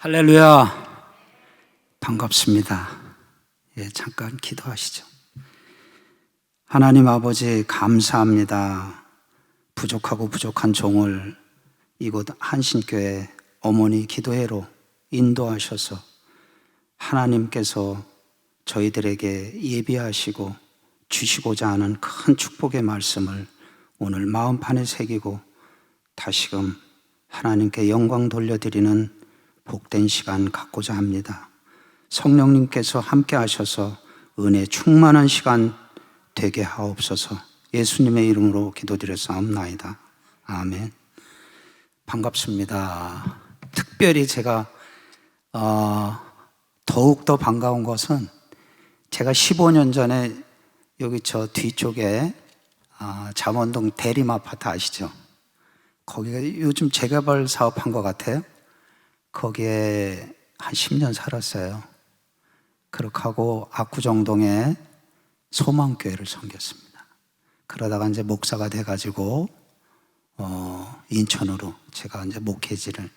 할렐루야. 반갑습니다. 잠깐 기도하시죠. 하나님 아버지 감사합니다. 부족하고 부족한 종을 이곳 한신교회 어머니 기도회로 인도하셔서 하나님께서 저희들에게 예비하시고 주시고자 하는 큰 축복의 말씀을 오늘 마음판에 새기고 다시금 하나님께 영광 돌려드리는 복된 시간 갖고자 합니다. 성령님께서 함께 하셔서 은혜 충만한 시간 되게 하옵소서. 예수님의 이름으로 기도드렸사옵나이다. 아멘. 반갑습니다. 특별히 제가 더욱더 반가운 것은 제가 15년 전에 여기 저 뒤쪽에 잠원동 대림 아파트 아시죠? 거기가 요즘 재개발 사업한 것 같아요. 거기에 한 10년 살았어요. 그렇게 하고 압구정동에 소망교회를 섬겼습니다. 그러다가 이제 목사가 돼가지고 인천으로 제가 이제 목회지를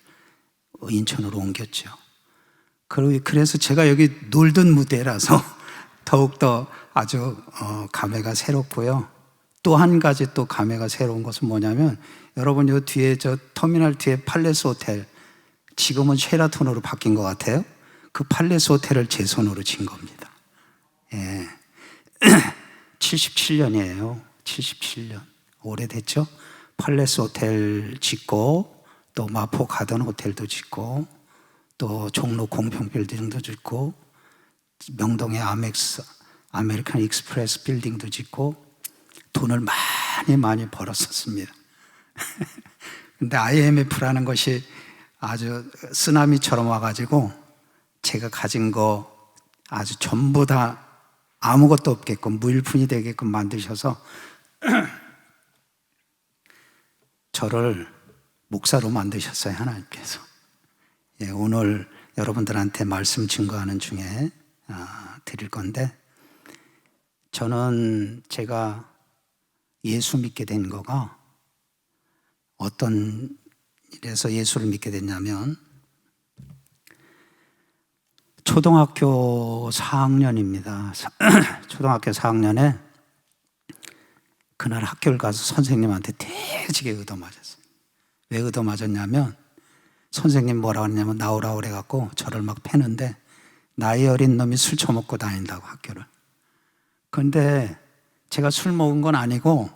인천으로 옮겼죠. 그래서 제가 여기 놀던 무대라서 더욱더 아주 감회가 새롭고요. 또 한 가지 또 감회가 새로운 것은 뭐냐면 여러분 요 뒤에 저 터미널 뒤에 팔레스 호텔 지금은 쉐라톤으로 바뀐 것 같아요. 그 팔레스 호텔을 제 손으로 진 겁니다. 77년이에요. 77년. 오래됐죠? 팔레스 호텔 짓고 또 마포 가든 호텔도 짓고 또 종로 공평 빌딩도 짓고 명동에 아메리칸 익스프레스 빌딩도 짓고 돈을 많이 벌었었습니다. 근데 IMF라는 것이 아주 쓰나미처럼 와가지고 제가 가진 거 아주 전부 다 아무것도 없게끔 무일푼이 되게끔 만드셔서 저를 목사로 만드셨어요, 하나님께서. 오늘 여러분들한테 말씀 증거하는 중에 드릴 건데, 저는 제가 예수 믿게 된 거가 어떤 일에서 예수를 믿게 됐냐면 초등학교 4학년입니다. 초등학교 4학년에 그날 학교를 가서 선생님한테 대지게 얻어맞았어요. 왜 얻어맞았냐면 선생님 뭐라고 했냐면 나오라고 그래갖고 저를 막 패는데 나이 어린 놈이 술 처먹고 다닌다고 학교를. 그런데 제가 술 먹은 건 아니고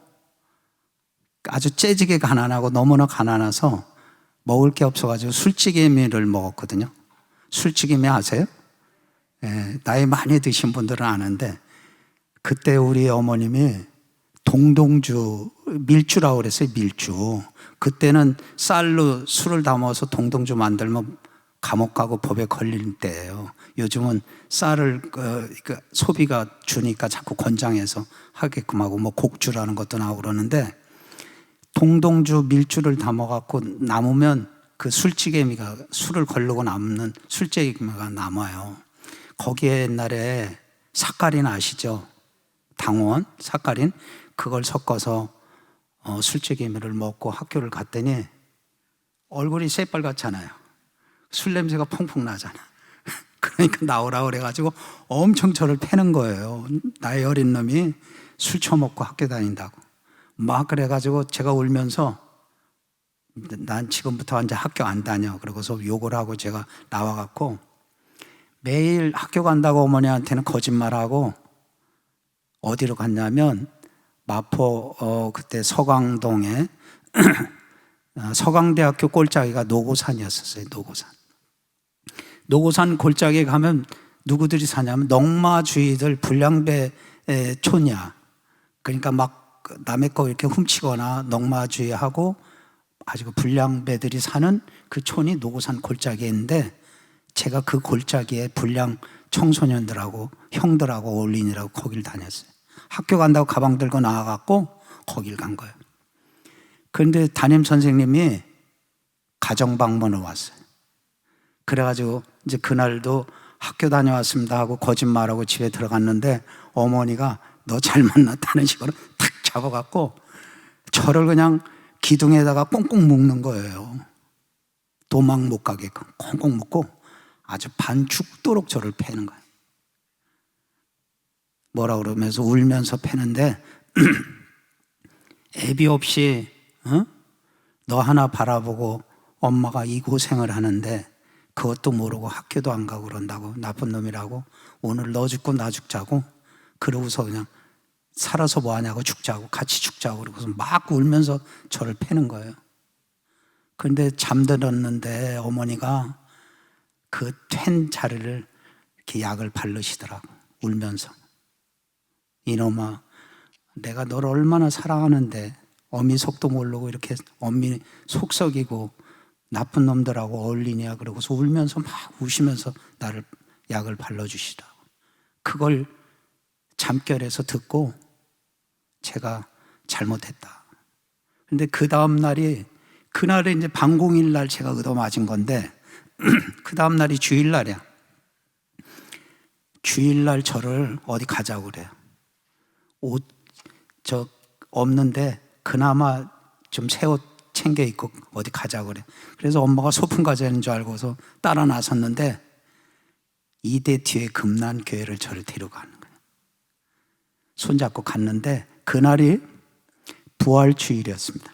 아주 째지게 가난하고 너무나 가난해서 먹을 게 없어가지고 술찌개미를 먹었거든요. 술찌개미 아세요? 나이 많이 드신 분들은 아는데 그때 우리 어머님이 동동주 밀주라고 그랬어요. 밀주. 그때는 쌀로 술을 담아서 동동주 만들면 감옥 가고 법에 걸릴 때예요. 요즘은 쌀을 소비가 주니까 자꾸 권장해서 하게끔 하고 뭐 곡주라는 것도 나오고 그러는데 동동주 밀주를 담아갖고 남으면 그 술찌개미가 술을 걸르고 남는 술찌개미가 남아요. 거기에 옛날에 삭가린 아시죠? 당원 삭가린 그걸 섞어서 술찌개미를 먹고 학교를 갔더니 얼굴이 새빨갛잖아요. 술 냄새가 퐁퐁 나잖아. 그러니까 나오라고 그래가지고 엄청 저를 패는 거예요. 나이 어린 놈이 술 처먹고 학교 다닌다고. 막 그래가지고 제가 울면서 난 지금부터 이제 학교 안 다녀. 그러고서 욕을 하고 제가 나와갖고 매일 학교 간다고 어머니한테는 거짓말하고 어디로 갔냐면 마포 그때 서강동에 서강대학교 골짜기가 노고산이었었어요. 노고산 골짜기에 가면 누구들이 사냐면 넉마주의들 불량배 촌이야. 그러니까 막 남의 거 이렇게 훔치거나 넉마주의하고 아주 불량배들이 사는 그 촌이 노고산 골짜기에 있는데 제가 그 골짜기에 불량 청소년들하고 형들하고 어울리느라고 거길 다녔어요. 학교 간다고 가방 들고 나와갖고 거길 간 거예요. 그런데 담임 선생님이 가정 방문을 왔어요. 그래가지고 이제 그날도 학교 다녀왔습니다 하고 거짓말하고 집에 들어갔는데 어머니가 너 잘 만났다는 식으로 탁 잡아갖고 저를 그냥 기둥에다가 꽁꽁 묶는 거예요. 도망 못 가게끔 꽁꽁 묶고 아주 반 죽도록 저를 패는 거예요. 뭐라 그러면서 울면서 패는데 애비 없이 너 하나 바라보고 엄마가 이 고생을 하는데 그것도 모르고 학교도 안 가고 그런다고, 나쁜 놈이라고, 오늘 너 죽고 나 죽자고, 그러고서 그냥 살아서 뭐하냐고, 죽자고, 같이 죽자고, 그러고서 막 울면서 저를 패는 거예요. 그런데 잠들었는데 어머니가 그 텄 자리를 이렇게 약을 바르시더라고, 울면서. 이놈아, 내가 너를 얼마나 사랑하는데 어미 속도 모르고 이렇게 어미 속썩이고 나쁜 놈들하고 어울리냐, 그러고서 울면서 막 우시면서 나를 약을 발라주시더라고. 그걸 잠결에서 듣고 제가 잘못했다. 근데 그 다음 날이, 그날에 이제 방공일 날 제가 얻어맞은 건데 그 다음 날이 주일날이야. 주일날 저를 어디 가자고 그래요. 옷 없는데 그나마 좀 새 옷 챙겨 입고 어디 가자고 그래. 그래서 엄마가 소풍 가자는 줄 알고서 따라 나섰는데 이대 뒤에 금난교회를 저를 데려가는 거예요. 손잡고 갔는데 그날이 부활주일이었습니다.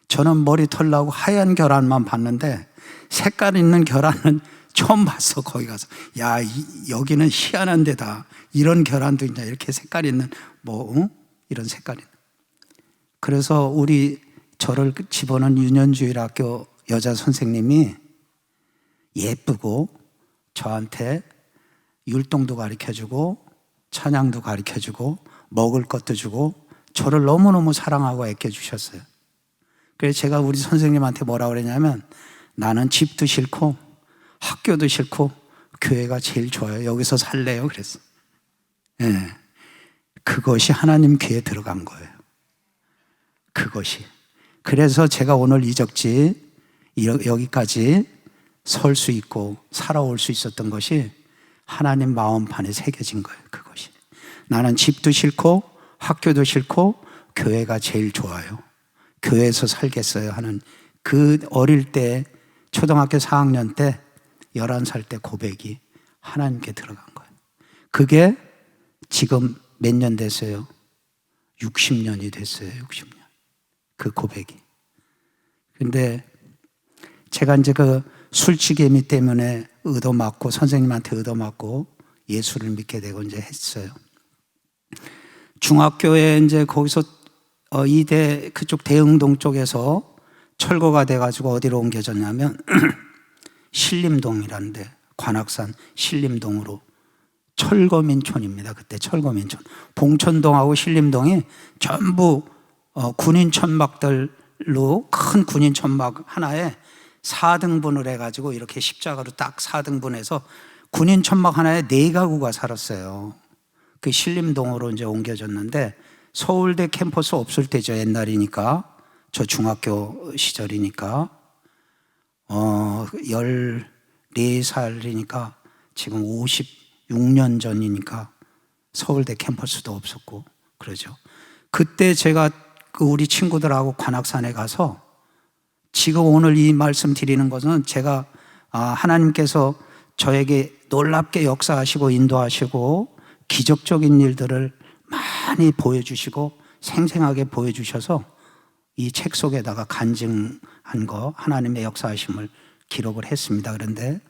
저는 머리털 나고 하얀 계란만 봤는데 색깔 있는 계란은 처음 봤어. 거기 가서 야, 여기는 희한한 데다. 이런 계란도 있냐, 이렇게 색깔 있는 이런 색깔이. 그래서 저를 집어넣은 유년주일학교 여자 선생님이 예쁘고 저한테 율동도 가르쳐주고 찬양도 가르쳐주고 먹을 것도 주고 저를 너무너무 사랑하고 아껴주셨어요. 그래서 제가 우리 선생님한테 뭐라 그랬냐면, 나는 집도 싫고 학교도 싫고 교회가 제일 좋아요. 여기서 살래요. 그랬어. 네. 그것이 하나님 귀에 들어간 거예요. 그것이. 그래서 제가 오늘 이적지 여기까지 설 수 있고 살아올 수 있었던 것이 하나님 마음판에 새겨진 거예요. 그것이. 나는 집도 싫고 학교도 싫고 교회가 제일 좋아요. 교회에서 살겠어요 하는 그 어릴 때, 초등학교 4학년 때 11살 때 고백이 하나님께 들어간 거예요. 그게 지금 몇 년 됐어요? 60년이 됐어요. 60년. 그 고백이. 근데 제가 이제 그 술취개미 때문에 얻어맞고 선생님한테 얻어맞고 예수를 믿게 되고 이제 했어요. 중학교에 이제 거기서 이대 그쪽 대흥동 쪽에서 철거가 돼가지고 어디로 옮겨졌냐면 신림동이라는데, 관악산 신림동으로. 철거민촌입니다. 그때 철거민촌. 봉천동하고 신림동이 전부 군인 천막들로, 큰 군인 천막 하나에 4등분을 해가지고 이렇게 십자가로 딱 4등분해서 군인 천막 하나에 4가구가 살았어요. 그 신림동으로 이제 옮겨졌는데, 서울대 캠퍼스 없을 때죠. 옛날이니까. 저 중학교 시절이니까. 14살이니까 지금 56년 전이니까 서울대 캠퍼스도 없었고 그러죠. 그때 제가 우리 친구들하고 관악산에 가서, 지금 오늘 이 말씀 드리는 것은 제가 하나님께서 저에게 놀랍게 역사하시고 인도하시고 기적적인 일들을 많이 보여주시고 생생하게 보여주셔서 이 책 속에다가 간증한 거, 하나님의 역사하심을 기록을 했습니다. 그런데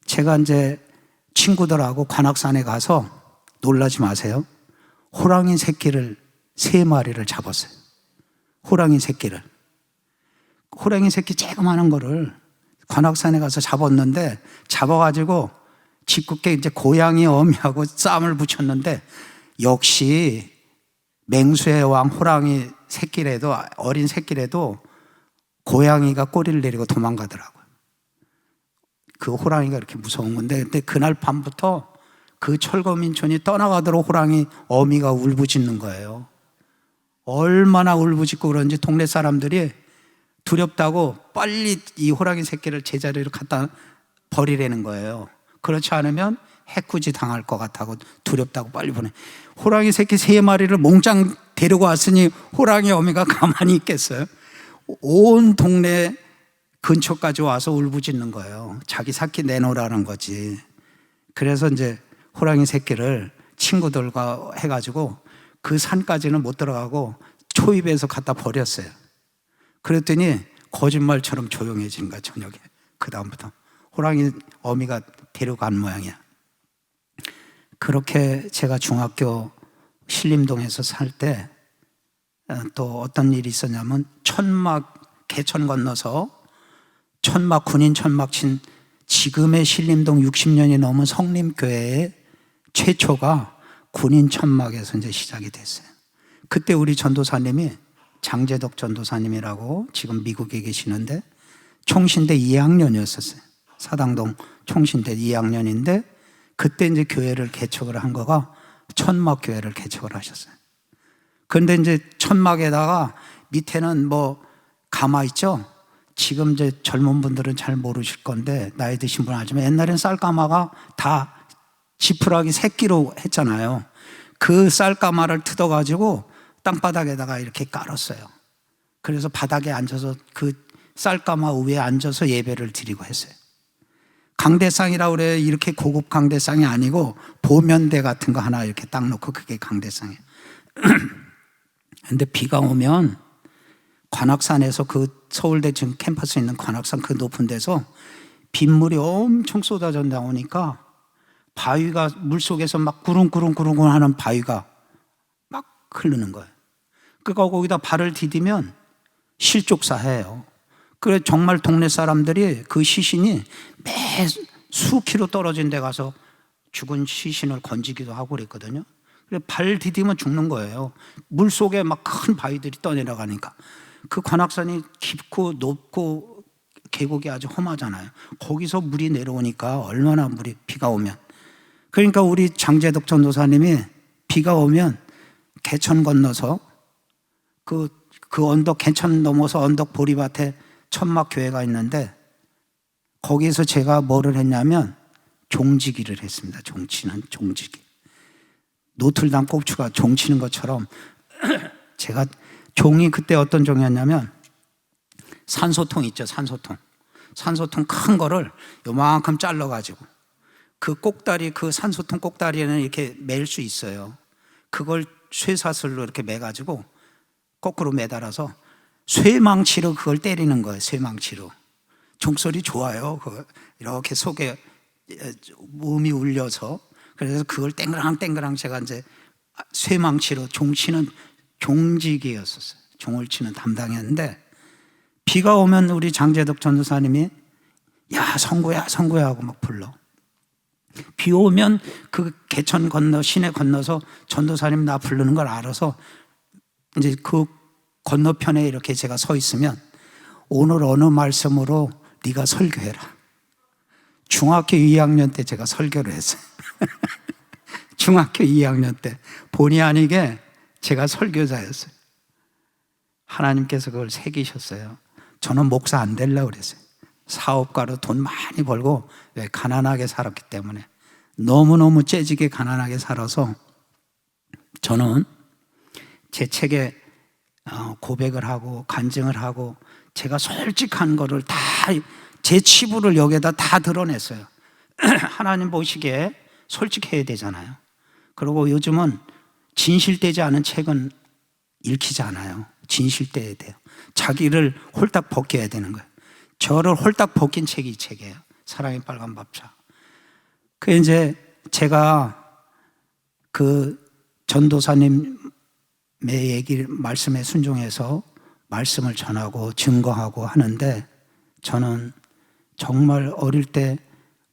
제가 이제 친구들하고 관악산에 가서, 놀라지 마세요, 호랑이 새끼를 3마리를 잡았어요. 호랑이 새끼를. 호랑이 새끼 조그마한 거를 관악산에 가서 잡았는데, 잡아가지고 짓궂게 이제 고양이 어미하고 싸움을 붙였는데, 역시 맹수의 왕 호랑이 새끼라도, 어린 새끼라도 고양이가 꼬리를 내리고 도망가더라고요. 그 호랑이가 이렇게 무서운 건데, 근데 그날 밤부터 그 철거민촌이 떠나가도록 호랑이 어미가 울부짖는 거예요. 얼마나 울부짖고 그런지 동네 사람들이 두렵다고 빨리 이 호랑이 새끼를 제자리로 갖다 버리라는 거예요. 그렇지 않으면 해코지 당할 것 같다고 두렵다고 빨리 보내. 호랑이 새끼 3마리를 몽땅 데리고 왔으니 호랑이 어미가 가만히 있겠어요? 온 동네 근처까지 와서 울부짖는 거예요. 자기 새끼 내놓으라는 거지. 그래서 이제 호랑이 새끼를 친구들과 해가지고 그 산까지는 못 들어가고 초입에서 갖다 버렸어요. 그랬더니 거짓말처럼 조용해진 거야, 저녁에. 그 다음부터 호랑이 어미가 데려간 모양이야. 그렇게 제가 중학교 신림동에서 살 때 또 어떤 일이 있었냐면, 개천 건너서 군인 천막 친 지금의 신림동 60년이 넘은 성림교회의 최초가 군인 천막에서 이제 시작이 됐어요. 그때 우리 전도사님이 장재덕 전도사님이라고 지금 미국에 계시는데 총신대 2학년이었었어요. 사당동 총신대 2학년인데 그때 이제 교회를 개척을 한 거가 천막 교회를 개척을 하셨어요. 그런데 이제 천막에다가 밑에는 뭐 가마 있죠? 지금 이제 젊은 분들은 잘 모르실 건데, 나이 드신 분은 알지만 옛날엔 쌀가마가 다 지푸라기 새끼로 했잖아요. 그 쌀가마를 뜯어가지고 땅바닥에다가 이렇게 깔았어요. 그래서 바닥에 앉아서 그 쌀가마 위에 앉아서 예배를 드리고 했어요. 강대상이라고 그래. 이렇게 고급 강대상이 아니고 보면대 같은 거 하나 이렇게 딱 놓고 그게 강대상이에요. 근데 비가 오면 관악산에서 그 서울대 지금 캠퍼스에 있는 관악산 그 높은 데서 빗물이 엄청 쏟아져 나오니까 바위가 물속에서 막 구릉구릉구릉 하는 바위가 막 흐르는 거예요. 그러니까 거기다 발을 디디면 실족사해요. 그래 정말 동네 사람들이 그 시신이 매 수키로 떨어진 데 가서 죽은 시신을 건지기도 하고 그랬거든요. 그래 발 디디면 죽는 거예요. 물속에 막 큰 바위들이 떠내려가니까. 그 관악산이 깊고 높고 계곡이 아주 험하잖아요. 거기서 물이 내려오니까 얼마나 물이 비가 오면. 그러니까 우리 장재덕 전도사님이 비가 오면 개천 건너서 그 언덕, 개천 넘어서 언덕 보리밭에 천막교회가 있는데 거기서 제가 뭐를 했냐면 종지기를 했습니다. 종지기. 노틀담 꼽추가 종치는 것처럼 제가 종이 그때 어떤 종이었냐면 산소통 있죠, 산소통 큰 거를 요만큼 잘라가지고 그 꼭다리, 그 산소통 꼭다리에는 이렇게 맬 수 있어요. 그걸 쇠사슬로 이렇게 매가지고 거꾸로 매달아서 쇠망치로 그걸 때리는 거예요. 쇠망치로. 종소리 좋아요. 이렇게 속에 음이 울려서. 그래서 그걸 땡그랑 제가 이제 쇠망치로 종치는 종직이었었어요. 종을 치는 담당이었는데 비가 오면 우리 장재덕 전도사님이 야 성구야 하고 막 불러. 비 오면 그 개천 건너 시내 건너서 전도사님 나 부르는 걸 알아서 이제 그 건너편에 이렇게 제가 서 있으면 오늘 어느 말씀으로 네가 설교해라. 중학교 2학년 때 제가 설교를 했어요. 중학교 2학년 때 본의 아니게 제가 설교자였어요. 하나님께서 그걸 새기셨어요. 저는 목사 안 되려고 그랬어요. 사업가로 돈 많이 벌고 왜 가난하게 살았기 때문에 너무너무 째지게 가난하게 살아서 저는 제 책에 고백을 하고 간증을 하고 제가 솔직한 거를 다 제 치부를 여기에다 다 드러냈어요. 하나님 보시기에 솔직해야 되잖아요. 그리고 요즘은 진실되지 않은 책은 읽히지 않아요. 진실돼야 돼요. 자기를 홀딱 벗겨야 되는 거예요. 저를 홀딱 벗긴 책이 이 책이에요. 사랑의 빨간 밥차. 그 이제 제가 그 전도사님의 말씀에 순종해서 말씀을 전하고 증거하고 하는데 저는 정말 어릴 때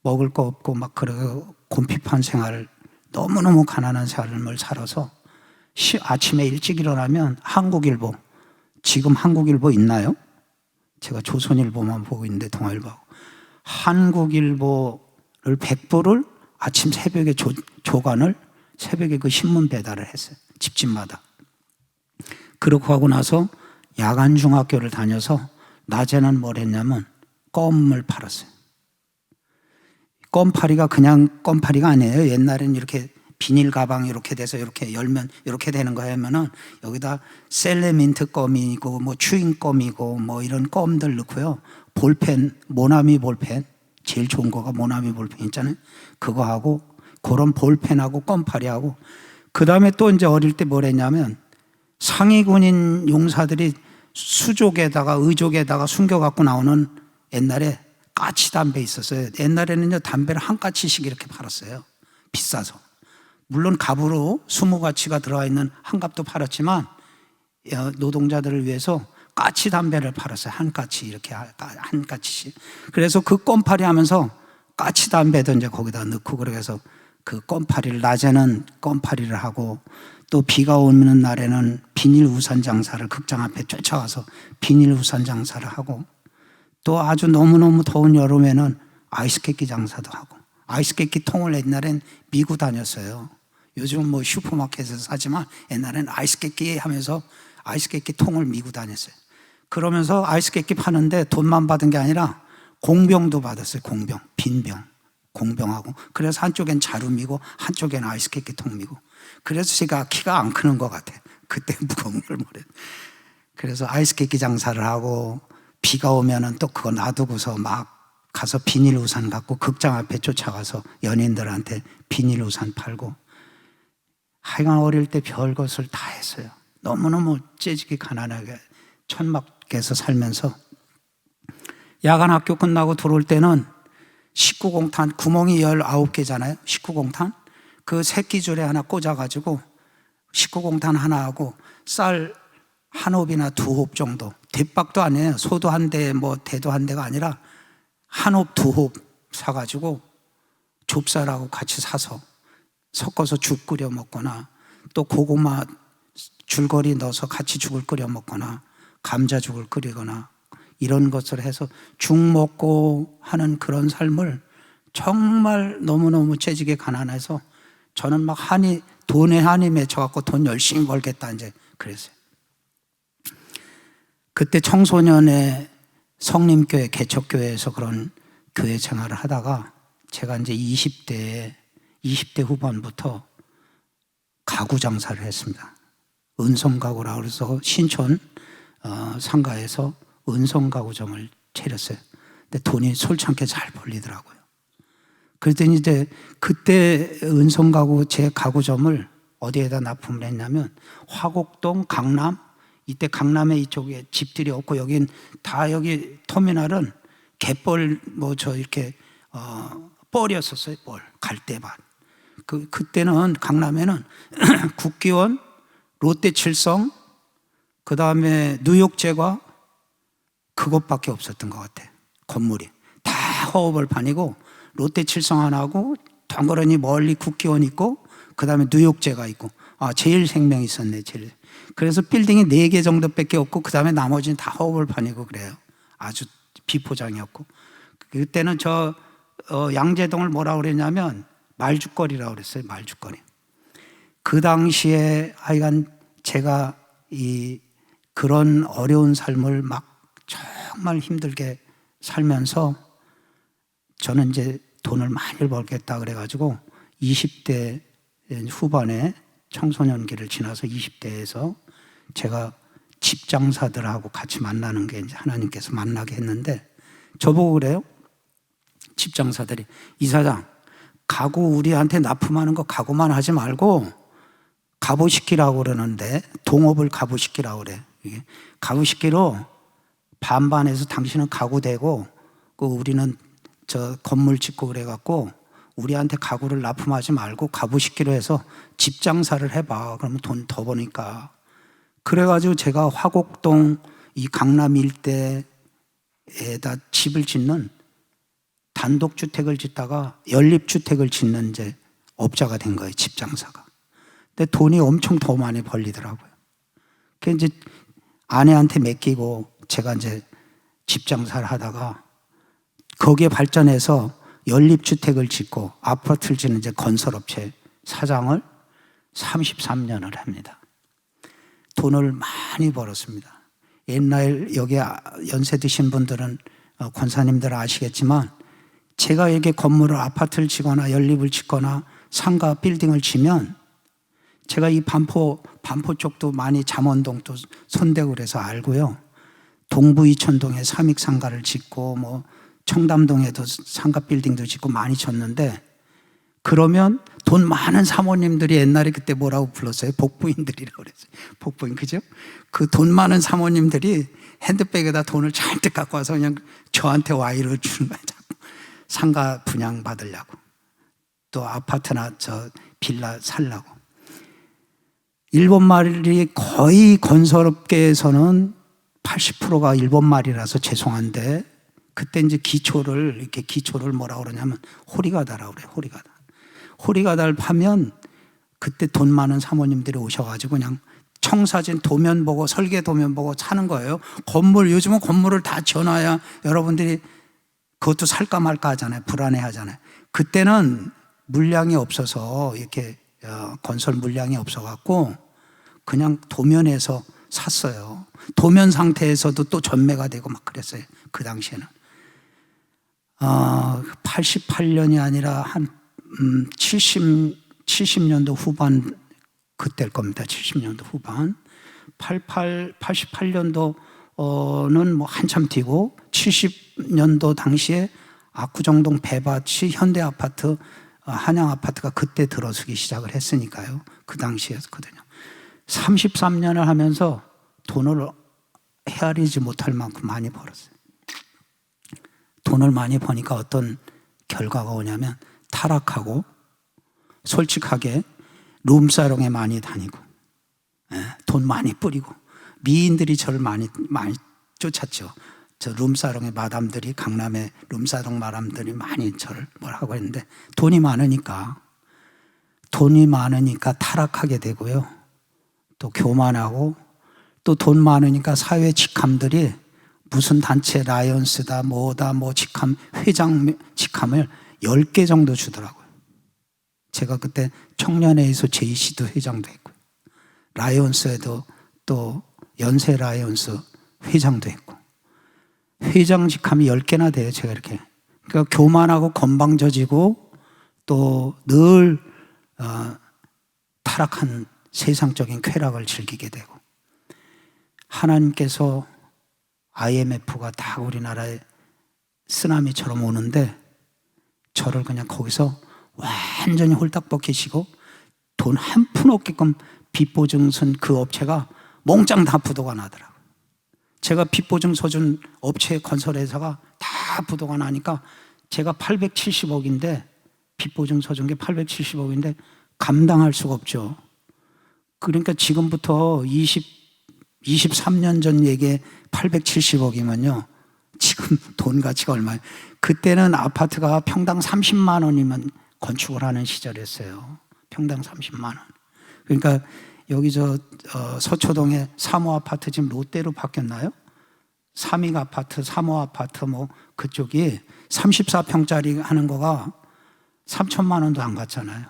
먹을 거 없고 막 그러고 곰핍한 생활을 너무너무 가난한 삶을 살아서 아침에 일찍 일어나면 한국일보, 지금 한국일보 있나요? 제가 조선일보만 보고 있는데 동아일보하고 한국일보를 100부를 아침 새벽에 조간을 새벽에 그 신문 배달을 했어요. 집집마다. 그렇고 하고 나서 야간 중학교를 다녀서 낮에는 뭘 했냐면 껌을 팔았어요. 껌파리가 그냥 껌파리가 아니에요. 옛날에는 이렇게 비닐 가방 이렇게 돼서 이렇게 열면 이렇게 되는 거 하면은 여기다 셀레민트 껌이고 뭐 추잉 껌이고 뭐 이런 껌들 넣고요. 볼펜, 모나미 볼펜, 제일 좋은 거가 모나미 볼펜 있잖아요. 그거 하고, 그런 볼펜하고 껌파리하고, 그 다음에 또 이제 어릴 때 뭘 했냐면, 상위군인 용사들이 수족에다가 의족에다가 숨겨갖고 나오는 옛날에 까치 담배 있었어요. 옛날에는요, 담배를 한 까치씩 이렇게 팔았어요. 비싸서. 물론 갑으로 20가치가 들어가 있는 한 갑도 팔았지만, 노동자들을 위해서 까치 담배를 팔았어요. 한 까치, 이렇게 한 까치씩. 그래서 그 껌파리 하면서 까치 담배도 이제 거기다 넣고, 그래서 그 껌파리를, 낮에는 껌파리를 하고, 또 비가 오는 날에는 비닐 우산 장사를 극장 앞에 쫓아가서 비닐 우산 장사를 하고, 또 아주 너무너무 더운 여름에는 아이스케이크 장사도 하고, 아이스케이크 통을 옛날엔 미고 다녔어요. 요즘은 뭐 슈퍼마켓에서 사지만 옛날엔 아이스케이크 하면서 아이스케이크 통을 미고 다녔어요. 그러면서 아이스케이크 파는데 돈만 받은 게 아니라 공병도 받았어요. 공병, 빈병, 공병하고. 그래서 한쪽엔 자루 미고 한쪽엔 아이스케이크 통 미고. 그래서 제가 키가 안 크는 것 같아요. 그때 무거운 걸 못해. 그래서 아이스케이크 장사를 하고, 비가 오면은 또 그거 놔두고서 막 가서 비닐 우산 갖고 극장 앞에 쫓아가서 연인들한테 비닐 우산 팔고, 하여간 어릴 때 별 것을 다 했어요. 너무너무 째지게 가난하게 천막에서 살면서, 야간 학교 끝나고 들어올 때는 19공탄, 구멍이 19개잖아요. 19공탄. 그 새끼줄에 하나 꽂아가지고 19공탄 하나 하고 쌀 한 홉이나 두 홉 정도, 대박도 아니에요. 소도 한 대, 뭐 대도 한 대가 아니라 한 홉, 두 홉 사가지고 좁쌀하고 같이 사서 섞어서 죽 끓여 먹거나, 또 고구마 줄거리 넣어서 같이 죽을 끓여 먹거나, 감자죽을 끓이거나, 이런 것을 해서 죽 먹고 하는 그런 삶을 정말 너무너무 째지게 가난해서, 저는 막 돈에 한이 맺혀갖고 돈 열심히 벌겠다 이제 그랬어요. 그때 청소년의 성림교회, 개척교회에서 그런 교회 생활을 하다가, 제가 이제 20대 후반부터 가구 장사를 했습니다. 은성가구라고 해서 신촌 상가에서 은성가구점을 차렸어요. 근데 돈이 솔창게 잘 벌리더라고요. 그랬더니 이제 그때 은성가구 제 가구점을 어디에다 납품을 했냐면, 화곡동, 강남, 이때 강남에 이쪽에 집들이 없고, 여긴 다, 여기 터미널은 갯벌 이렇게 뻘이었었어요. 뻘, 갈대밭. 그때는 강남에는 국기원, 롯데칠성, 그 다음에 뉴욕제과, 그것밖에 없었던 것 같아요. 건물이 다 허허벌판이고, 롯데칠성 하나고, 덩그러니 멀리 국기원 있고, 그 다음에 뉴욕제가 있고, 제일생명 있었네. 그래서 빌딩이 4개 정도밖에 없고, 그 다음에 나머지는 다 허허벌판이고 그래요. 아주 비포장이었고, 그때는 양재동을 뭐라고 그랬냐면 말죽거리라고 그랬어요. 말죽거리. 그 당시에 하여간 제가 그런 어려운 삶을 막 정말 힘들게 살면서, 저는 이제 돈을 많이 벌겠다 그래가지고 20대 후반에 청소년기를 지나서 20대에서 제가 집장사들하고 같이 만나는 게 이제 하나님께서 만나게 했는데, 저보고 그래요. 집장사들이, 이사장, 가구 우리한테 납품하는 거 가구만 하지 말고 가부시키라고 그러는데, 동업을 가부시키라고 그래. 가부시키로 반반해서 당신은 가구 되고, 우리는 저 건물 짓고 그래갖고 우리한테 가구를 납품하지 말고 가부시키로 해서 집장사를 해봐. 그러면 돈 더 버니까. 그래가지고 제가 화곡동 이 강남 일대에다 집을 짓는, 단독주택을 짓다가 연립주택을 짓는 이제 업자가 된 거예요. 집장사가. 근데 돈이 엄청 더 많이 벌리더라고요. 그 이제 아내한테 맡기고 제가 이제 집장사를 하다가, 거기에 발전해서 연립주택을 짓고 아파트를 짓는 이제 건설업체 사장을 33년을 합니다. 돈을 많이 벌었습니다. 옛날 여기 연세 드신 분들은, 권사님들 아시겠지만, 제가 이렇게 건물을, 아파트를 짓거나 연립을 짓거나 상가 빌딩을 지면, 제가 이 반포 쪽도 많이 잠원동도 손대고 그래서 알고요. 동부 이천동에 삼익상가를 짓고 뭐 청담동에도 상가 빌딩도 짓고 많이 쳤는데, 그러면 돈 많은 사모님들이 옛날에 그때 뭐라고 불렀어요? 복부인들이라고 그랬어요. 복부인, 그죠? 그 돈 많은 사모님들이 핸드백에다 돈을 잔뜩 갖고 와서 그냥 저한테 와이를 주는 거예요. 상가 분양 받으려고, 또 아파트나 저 빌라 살라고. 일본 말이 거의 건설업계에서는 80%가 일본 말이라서 죄송한데, 그때 이제 기초를 뭐라고 그러냐면 호리가다라고 그래요. 호리가다를 파면 그때 돈 많은 사모님들이 오셔가지고 그냥 청사진 도면 보고 설계 도면 보고 사는 거예요. 요즘은 건물을 다 지어놔야 여러분들이 그것도 살까 말까 하잖아요. 불안해 하잖아요. 그때는 물량이 없어서 이렇게 건설 물량이 없어갖고 그냥 도면에서 샀어요. 도면 상태에서도 또 전매가 되고 막 그랬어요. 그 당시에는. 88년이 아니라 한 70년도 후반 그때일 겁니다. 70년도 후반. 88년도는 뭐 한참 뒤고 70년도 당시에 압구정동 배밭이 현대아파트, 한양아파트가 그때 들어서기 시작을 했으니까요. 그 당시였거든요. 33년을 하면서 돈을 헤아리지 못할 만큼 많이 벌었어요. 돈을 많이 버니까 어떤 결과가 오냐면 타락하고, 솔직하게 룸사롱에 많이 다니고, 돈 많이 뿌리고, 미인들이 저를 많이 쫓았죠. 저 룸사롱의 마담들이, 강남의 룸사롱 마담들이 많이 저를 뭐라고 했는데, 돈이 많으니까 타락하게 되고요. 또 교만하고, 또 돈 많으니까 사회 직함들이 무슨 단체 라이언스다 뭐다 뭐 직함, 회장 직함을 10개 정도 주더라고요. 제가 그때 청년회의소 JC도 회장도 했고요. 라이온스에도 또 연세 라이온스 회장도 했고, 회장 직함이 10개나 돼요. 제가 이렇게. 그러니까 교만하고 건방져지고 또 늘 타락한 세상적인 쾌락을 즐기게 되고, 하나님께서 IMF가 다 우리나라에 쓰나미처럼 오는데 저를 그냥 거기서 완전히 홀딱 벗기시고 돈 한 푼 없게끔 빚보증선 그 업체가 몽땅 다 부도가 나더라고요. 제가 빚보증 서준 업체 건설회사가 다 부도가 나니까 제가 870억인데, 빚보증 서준 게 870억인데 감당할 수가 없죠. 그러니까 지금부터 23년 전 얘기에 870억이면요. 지금 돈 가치가 얼마예요? 그때는 아파트가 평당 30만 원이면 건축을 하는 시절이었어요. 평당 30만 원. 그러니까 여기 서초동에 사모아파트 지금 롯데로 바뀌었나요? 삼익아파트, 사모아파트 뭐 그쪽이 34평짜리 하는 거가 3천만 원도 안 갔잖아요.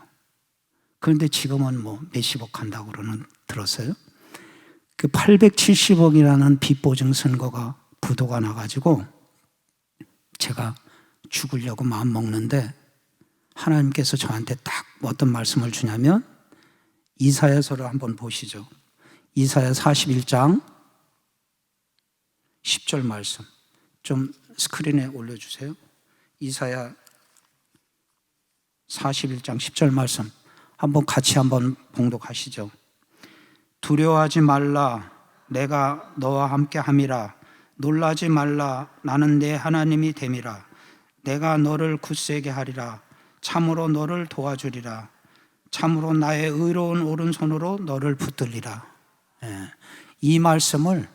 그런데 지금은 뭐 몇십억 간다고 들었어요. 그 870억이라는 빚보증 선고가 부도가 나가지고 제가 죽으려고 마음 먹는데, 하나님께서 저한테 딱 어떤 말씀을 주냐면, 이사야서를 한번 보시죠. 이사야 41장 10절 말씀 좀 스크린에 올려주세요. 이사야 41장 10절 말씀 한번 같이 한번 봉독하시죠. 두려워하지 말라, 내가 너와 함께 함이라. 놀라지 말라, 나는 내 하나님이 됨이라. 내가 너를 굳세게 하리라. 참으로 너를 도와주리라. 참으로 나의 의로운 오른손으로 너를 붙들리라. 이 말씀을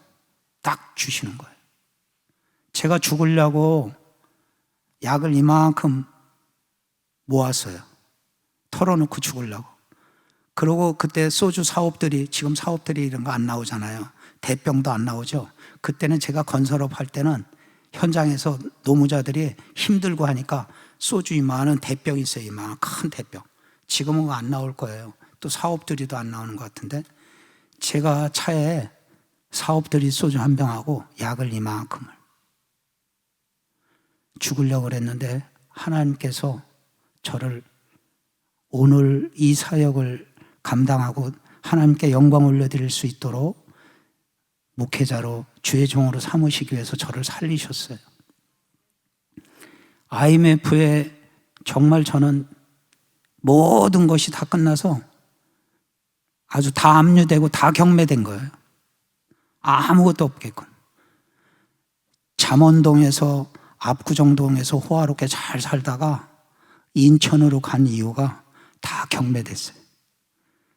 딱 주시는 거예요. 제가 죽으려고 약을 이만큼 모았어요. 털어놓고 죽으려고. 그리고 그때 소주 사업들이, 지금 사업들이 이런 거 안 나오잖아요. 대병도 안 나오죠. 그때는 제가 건설업 할 때는 현장에서 노무자들이 힘들고 하니까 소주 이만한 대병 있어요. 이만한 큰 대병. 지금은 안 나올 거예요. 또 사업들이도 안 나오는 것 같은데, 제가 차에 사업들이 소주 한 병하고 약을 이만큼을 죽으려고 그랬는데, 하나님께서 저를 오늘 이 사역을 감당하고 하나님께 영광 올려드릴 수 있도록 목회자로 주의 종으로 삼으시기 위해서 저를 살리셨어요. IMF에 정말 저는 모든 것이 다 끝나서 아주 다 압류되고 다 경매된 거예요. 아무것도 없겠군. 잠원동에서 압구정동에서 호화롭게 잘 살다가 인천으로 간 이유가 다 경매됐어요.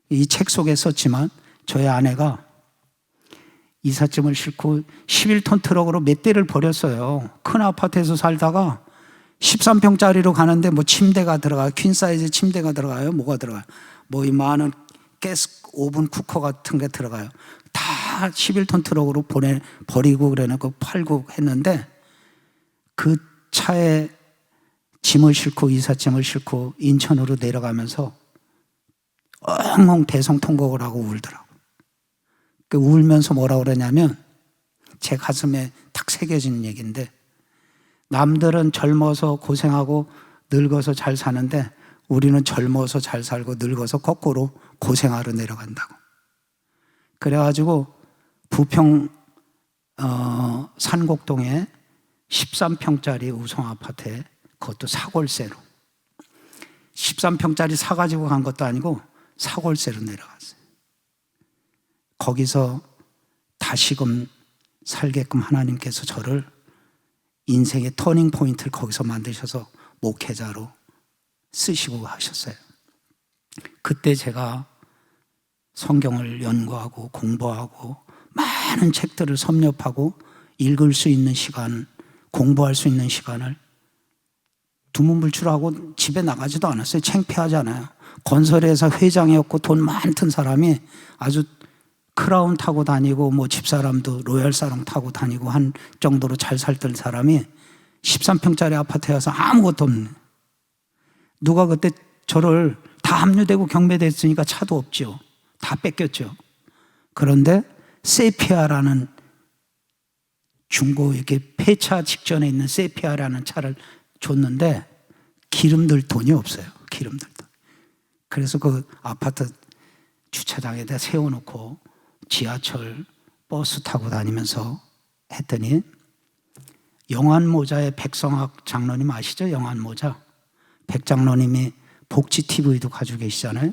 이 책 속에 썼지만 저희 아내가 이삿짐을 싣고 11톤 트럭으로 몇 대를 버렸어요. 큰 아파트에서 살다가 13평짜리로 가는데 뭐 침대가 들어가요. 퀸 사이즈 침대가 들어가요. 뭐가 들어가요. 뭐 이만한 가스 오븐 쿠커 같은 게 들어가요. 다 11톤 트럭으로 버리고 그래놓고 팔고 했는데 그 차에 짐을 싣고 이삿짐을 싣고 인천으로 내려가면서 엉엉 대성통곡을 하고 울더라고요. 그 울면서 뭐라 그러냐면 제 가슴에 탁 새겨진 얘기인데 남들은 젊어서 고생하고 늙어서 잘 사는데 우리는 젊어서 잘 살고 늙어서 거꾸로 고생하러 내려간다고. 그래가지고 부평 산곡동에 13평짜리 우성 아파트에 그것도 사골세로 13평짜리 사가지고 간 것도 아니고 사골세로 내려갔어요. 거기서 다시금 살게끔 하나님께서 저를 인생의 터닝 포인트를 거기서 만드셔서 목회자로 쓰시고 하셨어요. 그때 제가 성경을 연구하고 공부하고 많은 책들을 섭렵하고 읽을 수 있는 시간, 공부할 수 있는 시간을 두문불출하고 집에 나가지도 않았어요. 창피하잖아요. 건설회사 회장이었고 돈 많던 사람이 아주 크라운 타고 다니고 뭐 집사람도 로얄 사롱 타고 다니고 한 정도로 잘 살던 사람이 13평짜리 아파트에 와서 아무것도 없네. 누가 그때 저를 다 압류되고 경매됐으니까 차도 없죠. 다 뺏겼죠. 그런데 세피아라는 중고 이렇게 폐차 직전에 있는 세피아라는 차를 줬는데 기름 들 돈이 없어요. 기름 들 돈. 그래서 그 아파트 주차장에다 세워놓고 지하철 버스 타고 다니면서 했더니 영안모자의 백성학 장로님 아시죠? 영안모자. 백장로님이 복지TV도 가지고 계시잖아요.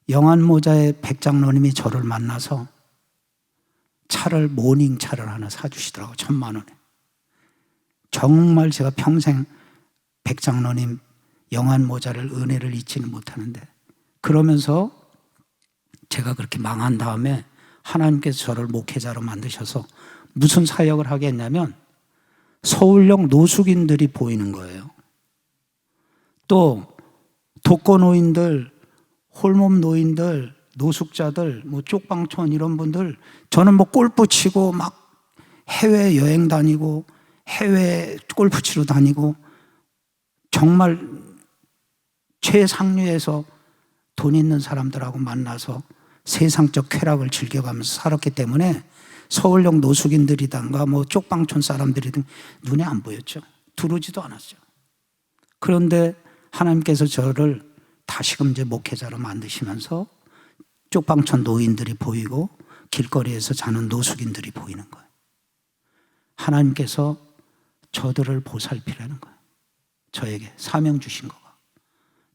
영안모자의 백장로님이 저를 만나서 차를 모닝차를 하나 사주시더라고요. 1,000만 원에. 정말 제가 평생 백장로님 영안모자를 은혜를 잊지는 못하는데 그러면서 제가 그렇게 망한 다음에 하나님께서 저를 목회자로 만드셔서 무슨 사역을 하게 했냐면 서울역 노숙인들이 보이는 거예요. 또 독거노인들, 홀몸 노인들, 노숙자들, 뭐 쪽방촌 이런 분들 저는 뭐 골프 치고 막 해외 여행 다니고 해외 골프 치러 다니고 정말 최상류에서 돈 있는 사람들하고 만나서 세상적 쾌락을 즐겨가면서 살았기 때문에 서울역 노숙인들이든가 뭐 쪽방촌 사람들이든 눈에 안 보였죠. 들어오지도 않았죠. 그런데 하나님께서 저를 다시금 이제 목회자로 만드시면서 쪽방촌 노인들이 보이고 길거리에서 자는 노숙인들이 보이는 거예요. 하나님께서 저들을 보살피라는 거예요. 저에게 사명 주신 거가.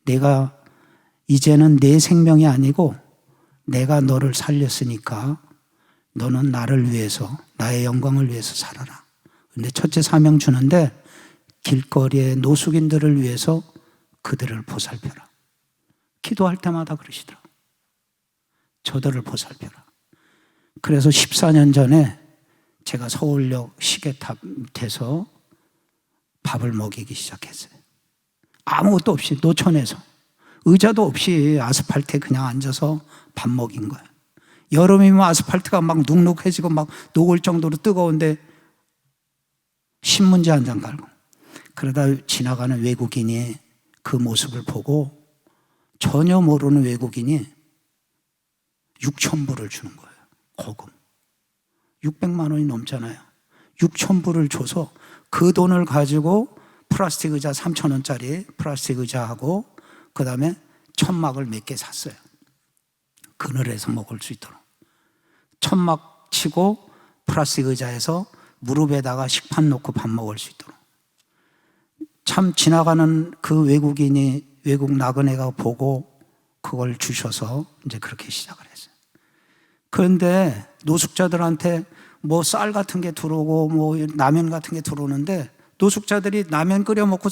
내가 이제는 내 생명이 아니고 내가 너를 살렸으니까 너는 나를 위해서 나의 영광을 위해서 살아라. 근데 첫째 사명 주는데 길거리의 노숙인들을 위해서 그들을 보살펴라. 기도할 때마다 그러시더라고요. 저들을 보살펴라. 그래서 14년 전에 제가 서울역 시계탑 밑에서 밥을 먹이기 시작했어요. 아무것도 없이 노천에서 의자도 없이 아스팔트에 그냥 앉아서 밥 먹인 거예요. 여름이면 아스팔트가 막 눅눅해지고 막 녹을 정도로 뜨거운데 신문지 한 장 깔고 그러다 지나가는 외국인이 그 모습을 보고 전혀 모르는 외국인이 6,000불을 주는 거예요. 거금. 600만 원이 넘잖아요. 6,000불을 줘서 그 돈을 가지고 플라스틱 의자 3,000원짜리 플라스틱 의자하고 그 다음에 천막을 몇 개 샀어요. 그늘에서 먹을 수 있도록. 천막 치고 플라스틱 의자에서 무릎에다가 식판 놓고 밥 먹을 수 있도록. 참 지나가는 그 외국 나그네가 보고 그걸 주셔서 이제 그렇게 시작을 했어요. 그런데 노숙자들한테 뭐 쌀 같은 게 들어오고 뭐 라면 같은 게 들어오는데 노숙자들이 라면 끓여 먹고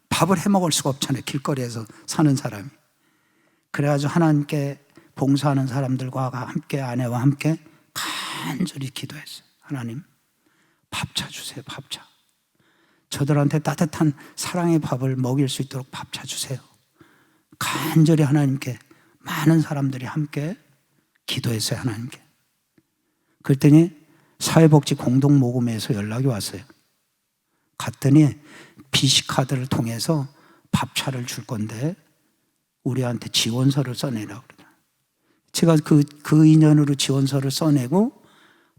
밥을 해 먹을 수가 없잖아요. 길거리에서 사는 사람이. 그래가지고 하나님께 봉사하는 사람들과 함께 아내와 함께 간절히 기도했어요. 하나님, 밥 차주세요. 밥 차. 저들한테 따뜻한 사랑의 밥을 먹일 수 있도록 밥 차주세요. 간절히 하나님께 많은 사람들이 함께 기도했어요. 하나님께. 그랬더니 사회복지 공동모금회에서 연락이 왔어요. 갔더니 BC카드를 통해서 밥차를 줄 건데 우리한테 지원서를 써내라고 그러더라고요. 제가 그 인연으로 지원서를 써내고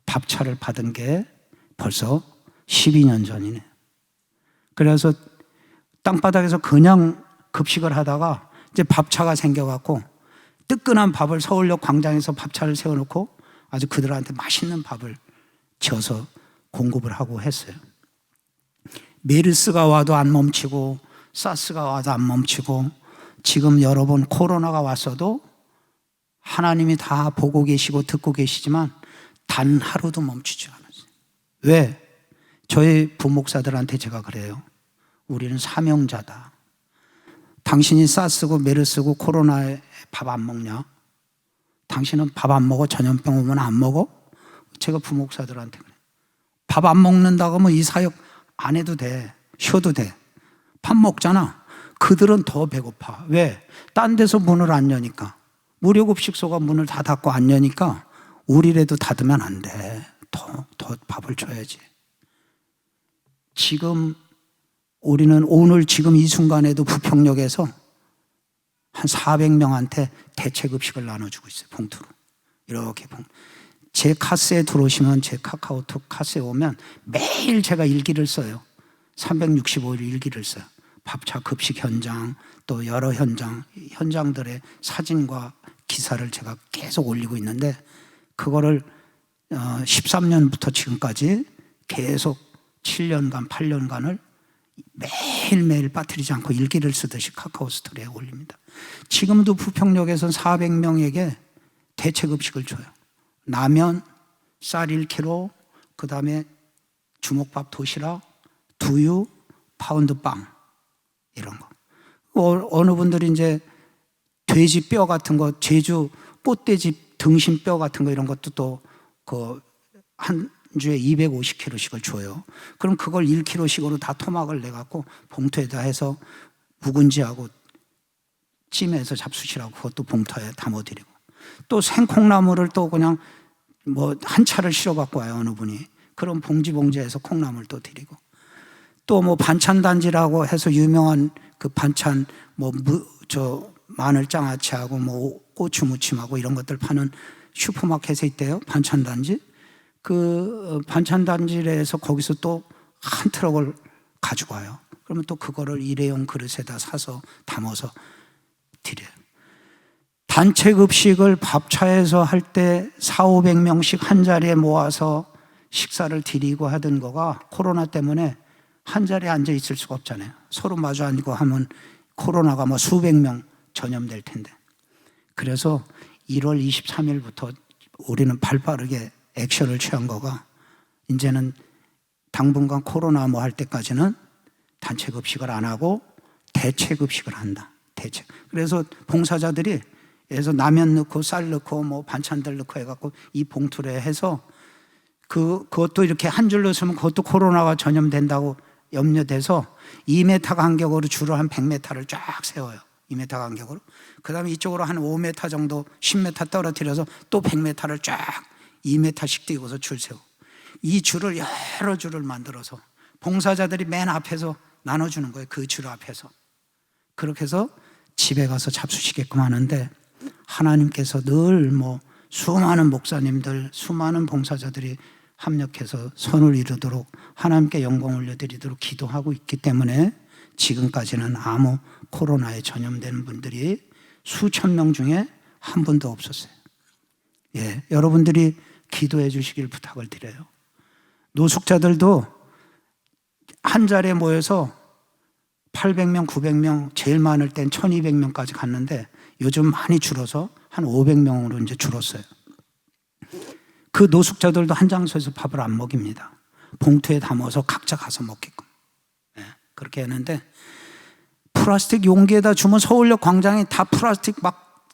밥차를 받은 게 벌써 12년 전이네요. 그래서 땅바닥에서 그냥 급식을 하다가 이제 밥차가 생겨갖고 뜨끈한 밥을 서울역 광장에서 밥차를 세워놓고 아주 그들한테 맛있는 밥을 지어서 공급을 하고 했어요. 메르스가 와도 안 멈추고 사스가 와도 안 멈추고 지금 여러 번 코로나가 왔어도 하나님이 다 보고 계시고 듣고 계시지만 단 하루도 멈추지 않았어요. 왜? 저희 부목사들한테 제가 그래요. 우리는 사명자다. 당신이 사스고 메르스고 코로나에 밥 안 먹냐? 당신은 밥 안 먹어? 전염병 오면 안 먹어? 제가 부목사들한테 그래요. 밥 안 먹는다고 하면 이 사역 안 해도 돼. 쉬어도 돼. 밥 먹잖아. 그들은 더 배고파. 왜? 딴 데서 문을 안 여니까. 무료급식소가 문을 다 닫고 안 여니까 우리라도 닫으면 안 돼. 더 밥을 줘야지. 지금 우리는 오늘 지금 이 순간에도 부평역에서 한 400명한테 대체급식을 나눠주고 있어요. 봉투로. 이렇게 제 카스에 들어오시면 제 카카오톡 카스에 오면 매일 제가 일기를 써요. 365일 일기를 써요. 밥차 급식 현장 또 여러 현장들의 사진과 기사를 제가 계속 올리고 있는데 그거를 13년부터 지금까지 계속 7년간 8년간을 매일매일 빠뜨리지 않고 일기를 쓰듯이 카카오 스토리에 올립니다. 지금도 부평역에서는 400명에게 대체급식을 줘요. 라면, 쌀 1kg, 그 다음에 주먹밥 도시락, 두유, 파운드 빵 이런 거. 어느 분들이 이제 돼지 뼈 같은 거, 제주 꽃돼지 등심 뼈 같은 거 이런 것도 또 한 주에 250kg씩을 줘요. 그럼 그걸 1kg씩으로 다 토막을 내갖고 봉투에다 해서 묵은지하고 찜해서 잡수시라고 그것도 봉투에 담아드리고 또 생콩나물을 또 그냥 뭐 한 차를 실어갖고 와요. 어느 분이. 그럼 봉지해서 콩나물 또 드리고 또 뭐 반찬단지라고 해서 유명한 그 반찬 마늘 장아찌하고 뭐 고추 무침하고 이런 것들 파는 슈퍼마켓에 있대요. 반찬단지. 그 반찬단지에서 거기서 또 한 트럭을 가지고 와요. 그러면 또 그거를 일회용 그릇에다 사서 담아서 드려요. 단체 급식을 밥차에서 할 때 400~500명씩 한 자리에 모아서 식사를 드리고 하던 거가 코로나 때문에 한 자리에 앉아 있을 수가 없잖아요. 서로 마주 앉고 하면 코로나가 뭐 수백 명 전염될 텐데. 그래서 1월 23일부터 우리는 발빠르게 액션을 취한 거가 이제는 당분간 코로나 뭐 할 때까지는 단체 급식을 안 하고 대체 급식을 한다. 대체. 그래서 봉사자들이 그래서 라면 넣고 쌀 넣고 뭐 반찬들 넣고 해갖고 이 봉투를 해서 그것도 이렇게 한 줄로 쓰면 그것도 코로나가 전염된다고 염려돼서 2m 간격으로 줄을 한 100m를 쫙 세워요. 2m 간격으로. 그 다음에 이쪽으로 한 5m 정도 10m 떨어뜨려서 또 100m를 쫙 2m씩 띄고서 줄 세우고 이 줄을 여러 줄을 만들어서 봉사자들이 맨 앞에서 나눠주는 거예요. 그 줄 앞에서. 그렇게 해서 집에 가서 잡수시게끔 하는데 하나님께서 늘 뭐 수많은 목사님들, 수많은 봉사자들이 합력해서 선을 이루도록 하나님께 영광 올려드리도록 기도하고 있기 때문에 지금까지는 아무 코로나에 전염되는 분들이 수천 명 중에 한 분도 없었어요. 예, 여러분들이 기도해 주시길 부탁을 드려요. 노숙자들도 한 자리에 모여서 800명, 900명, 제일 많을 땐 1200명까지 갔는데 요즘 많이 줄어서 한 500명으로 이제 줄었어요. 그 노숙자들도 한 장소에서 밥을 안 먹입니다. 봉투에 담아서 각자 가서 먹게끔. 그렇게 했는데 플라스틱 용기에다 주면 서울역 광장이 다 플라스틱 막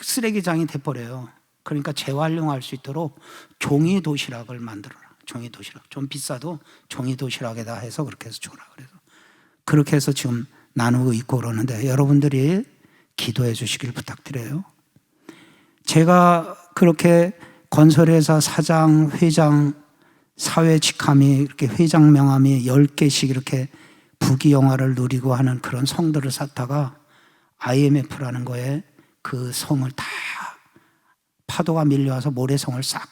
쓰레기장이 돼버려요. 그러니까 재활용할 수 있도록 종이 도시락을 만들어라. 종이 도시락. 좀 비싸도 종이 도시락에다 해서 그렇게 해서 줘라. 그래서 그렇게 해서 지금 나누고 있고 그러는데 여러분들이 기도해 주시길 부탁드려요. 제가 그렇게 건설회사 사장, 회장, 사회 직함이 이렇게 회장 명함이 10개씩 이렇게 부귀영화를 누리고 하는 그런 성들을 쌓다가 IMF라는 거에 그 성을 다 파도가 밀려와서 모래성을 싹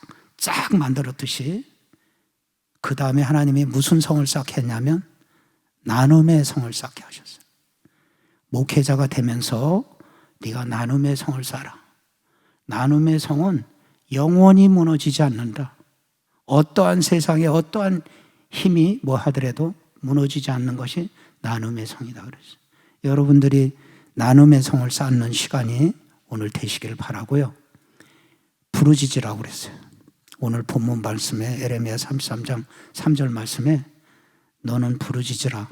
만들었듯이 그 다음에 하나님이 무슨 성을 쌓게 했냐면 나눔의 성을 쌓게 하셨어요. 목회자가 되면서 네가 나눔의 성을 쌓아. 나눔의 성은 영원히 무너지지 않는다. 어떠한 세상에 어떠한 힘이 뭐 하더라도 무너지지 않는 것이 나눔의 성이다 그랬어요. 여러분들이 나눔의 성을 쌓는 시간이 오늘 되시길 바라고요. 부르짖으라고 그랬어요. 오늘 본문 말씀에 에레미야 33장 3절 말씀에 너는 부르짖으라.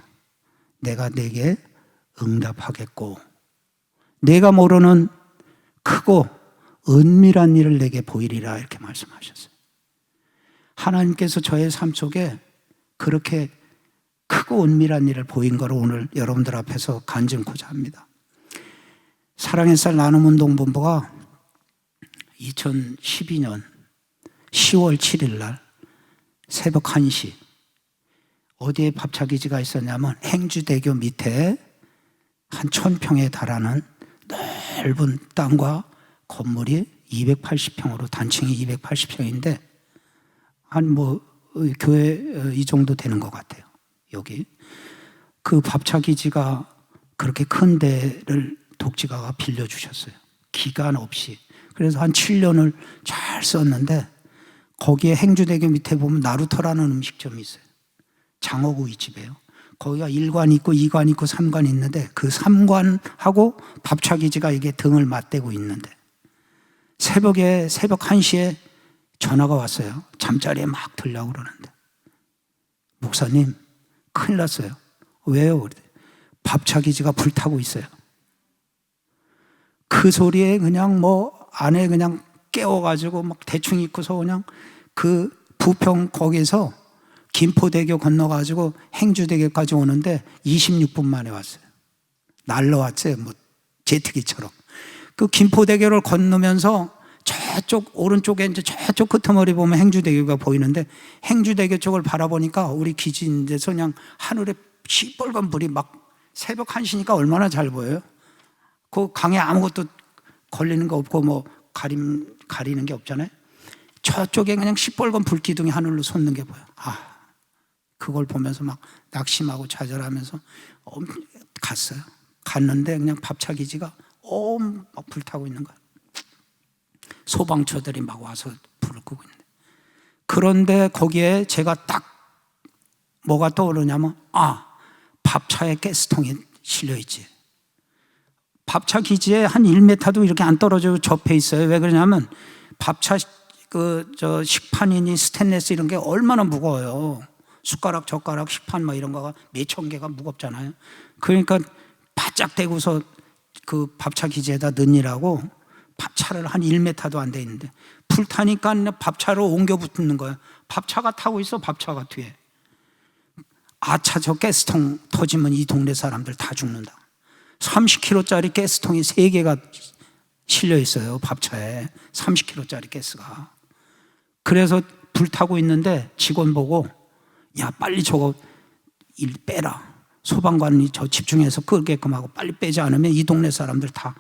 내가 네게 응답하겠고 내가 모르는 크고 은밀한 일을 내게 보이리라 이렇게 말씀하셨어요. 하나님께서 저의 삶 속에 그렇게 크고 은밀한 일을 보인 거를 오늘 여러분들 앞에서 간증코자 합니다. 사랑의 쌀 나눔운동본부가 2012년 10월 7일 날 새벽 1시 어디에 밥차기지가 있었냐면 행주대교 밑에 한 1000평에 달하는 넓은 땅과 건물이 280평으로 단층이 280평인데 한 뭐 교회 이 정도 되는 것 같아요. 여기 그 밥차기지가 그렇게 큰 데를 독지가가 빌려주셨어요. 기간 없이. 그래서 한 7년을 잘 썼는데 거기에 행주대교 밑에 보면 나루터라는 음식점이 있어요. 장어구이집이에요. 거기가 1관 있고 2관 있고 3관 있는데 그 3관하고 밥차기지가 이게 등을 맞대고 있는데 새벽 1시에 전화가 왔어요. 잠자리에 막 들려고 그러는데 목사님 큰일 났어요. 왜요? 밥차기지가 불타고 있어요. 그 소리에 그냥 뭐 안에 그냥 깨워가지고 막 대충 입고서 그냥 그 부평 거기서 김포대교 건너가지고 행주대교까지 오는데 26분 만에 왔어요. 날라왔어요. 뭐 제트기처럼. 그 김포대교를 건너면서 저쪽 오른쪽에 이제 저쪽 끄트머리 보면 행주대교가 보이는데 행주대교 쪽을 바라보니까 우리 기지인데서 그냥 하늘에 시뻘건 불이 막 새벽 1시니까 얼마나 잘 보여요. 그 강에 아무것도 걸리는 거 없고 뭐 가리는 게 없잖아요. 저쪽에 그냥 시뻘건 불기둥이 하늘로 솟는 게 보여. 그걸 보면서 막 낙심하고 좌절하면서 갔어요. 갔는데 그냥 밥차기지가 막 불타고 있는 거예요. 소방차들이 막 와서 불을 끄고 있는데 그런데 거기에 제가 딱 뭐가 떠오르냐면 밥차에 가스통이 실려있지. 밥차 기지에 한 1m도 이렇게 안 떨어져 접해 있어요. 왜 그러냐면 밥차 식판이니 스테인리스 이런 게 얼마나 무거워요. 숟가락, 젓가락, 식판 뭐 이런 거가 몇천 개가 무겁잖아요. 그러니까 바짝 대고서 그 밥차 기지에다 넣으라고 밥차를 한 1m도 안 돼 있는데 불타니까 밥차로 옮겨 붙는 거예요. 밥차가 타고 있어. 밥차가 뒤에. 저 가스통 터지면 이 동네 사람들 다 죽는다. 30kg짜리 가스통이 3개가 실려 있어요. 밥차에 30kg짜리 가스가. 그래서 불타고 있는데 직원 보고 야 빨리 저거 일 빼라. 소방관이 저 집중해서 끄게끔 하고 빨리 빼지 않으면 이 동네 사람들 다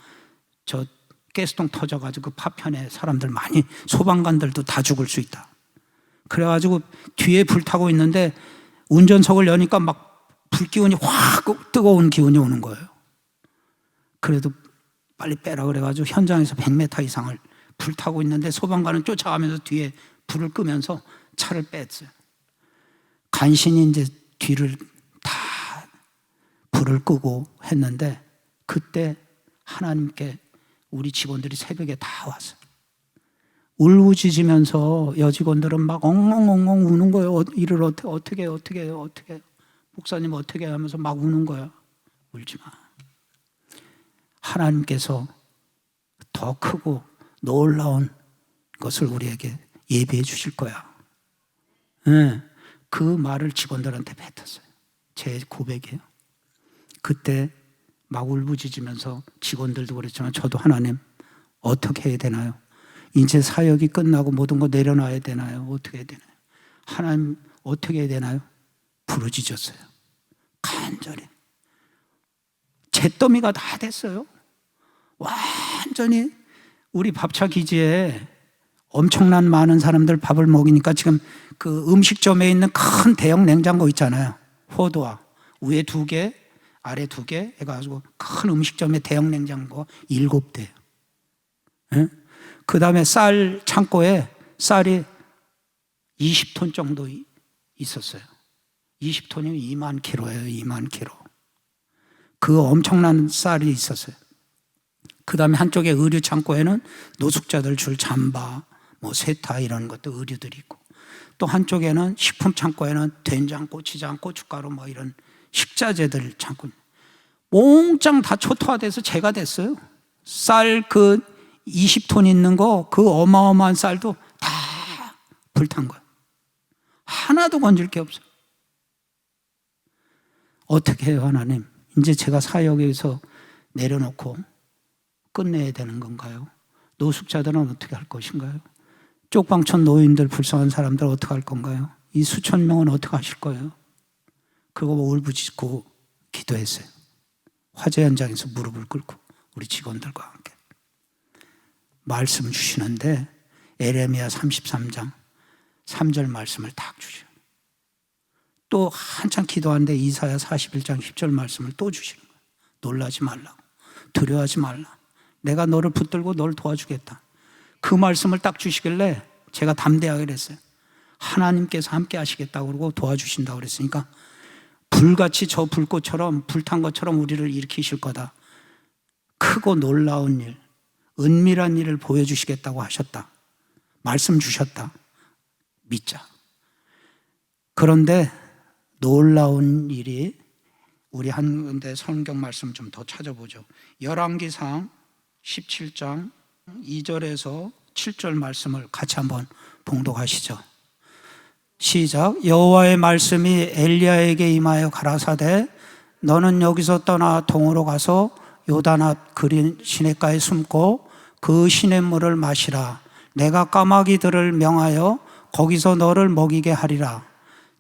저 가스통 터져가지고 그 파편에 사람들 많이 소방관들도 다 죽을 수 있다. 그래가지고 뒤에 불타고 있는데 운전석을 여니까 막 불기운이 확 뜨거운 기운이 오는 거예요. 그래도 빨리 빼라 그래가지고 현장에서 100m 이상을 불타고 있는데 소방관은 쫓아가면서 뒤에 불을 끄면서 차를 뺐어요. 간신히 이제 뒤를 다 불을 끄고 했는데 그때 하나님께 우리 직원들이 새벽에 다 왔어요. 울부짖으면서 여직원들은 막 엉엉엉엉 우는 거예요. 이를 어떻게 목사님 어떻게 하면서 막 우는 거야. 울지 마. 하나님께서 더 크고 놀라운 것을 우리에게 예비해 주실 거야. 네, 그 말을 직원들한테 뱉었어요. 제 고백이에요. 그때 막 울부짖으면서 직원들도 그랬지만 저도 하나님 어떻게 해야 되나요? 이제 사역이 끝나고 모든 거 내려놔야 되나요? 어떻게 해야 되나요? 하나님 어떻게 해야 되나요? 부르짖었어요. 간절히. 잿더미가 다 됐어요. 완전히 우리 밥차 기지에 엄청난 많은 사람들 밥을 먹이니까 지금 그 음식점에 있는 큰 대형 냉장고 있잖아요. 포도와 위에 2개, 아래 2개 해가지고 큰 음식점에 대형 냉장고 7대. 예? 그 다음에 쌀 창고에 쌀이 20톤 정도 있었어요. 20톤이면 2만 킬로예요. 2만 킬로. 그 엄청난 쌀이 있었어요. 그 다음에 한쪽에 의류 창고에는 노숙자들 줄 잠바, 뭐 세타 이런 것도 의류들이 있고, 또 한쪽에는 식품 창고에는 된장, 고추장, 고춧가루 뭐 이런 식자재들 창고. 몽땅 다 초토화돼서 재가 됐어요. 쌀 그 20톤 있는 거, 그 어마어마한 쌀도 다 불탄 거예요. 하나도 건질 게 없어요. 어떻게 해요, 하나님? 이제 제가 사역에서 내려놓고 끝내야 되는 건가요? 노숙자들은 어떻게 할 것인가요? 쪽방촌 노인들, 불쌍한 사람들 어떻게 할 건가요? 이 수천 명은 어떻게 하실 거예요? 그거 울부짖고 기도했어요. 화재 현장에서 무릎을 꿇고 우리 직원들과 함께 말씀 주시는데 에레미야 33장 3절 말씀을 딱 주셔요. 또 한참 기도하는데 이사야 41장 10절 말씀을 또 주시는 거예요. 놀라지 말라고, 두려워하지 말라, 내가 너를 붙들고 너를 도와주겠다. 그 말씀을 딱 주시길래 제가 담대하게 그랬어요. 하나님께서 함께 하시겠다고 그러고 도와주신다고 그랬으니까 불같이 저 불꽃처럼 불탄 것처럼 우리를 일으키실 거다. 크고 놀라운 일, 은밀한 일을 보여주시겠다고 하셨다. 말씀 주셨다. 믿자. 그런데 놀라운 일이, 우리 한 군데 성경 말씀 좀 더 찾아보죠. 열왕기상 17장 2절에서 7절 말씀을 같이 한번 봉독하시죠. 시작. 여호와의 말씀이 엘리야에게 임하여 가라사대 너는 여기서 떠나 동으로 가서 요단 앞 그린 시냇가에 숨고 그 시냇물을 마시라. 내가 까마귀들을 명하여 거기서 너를 먹이게 하리라.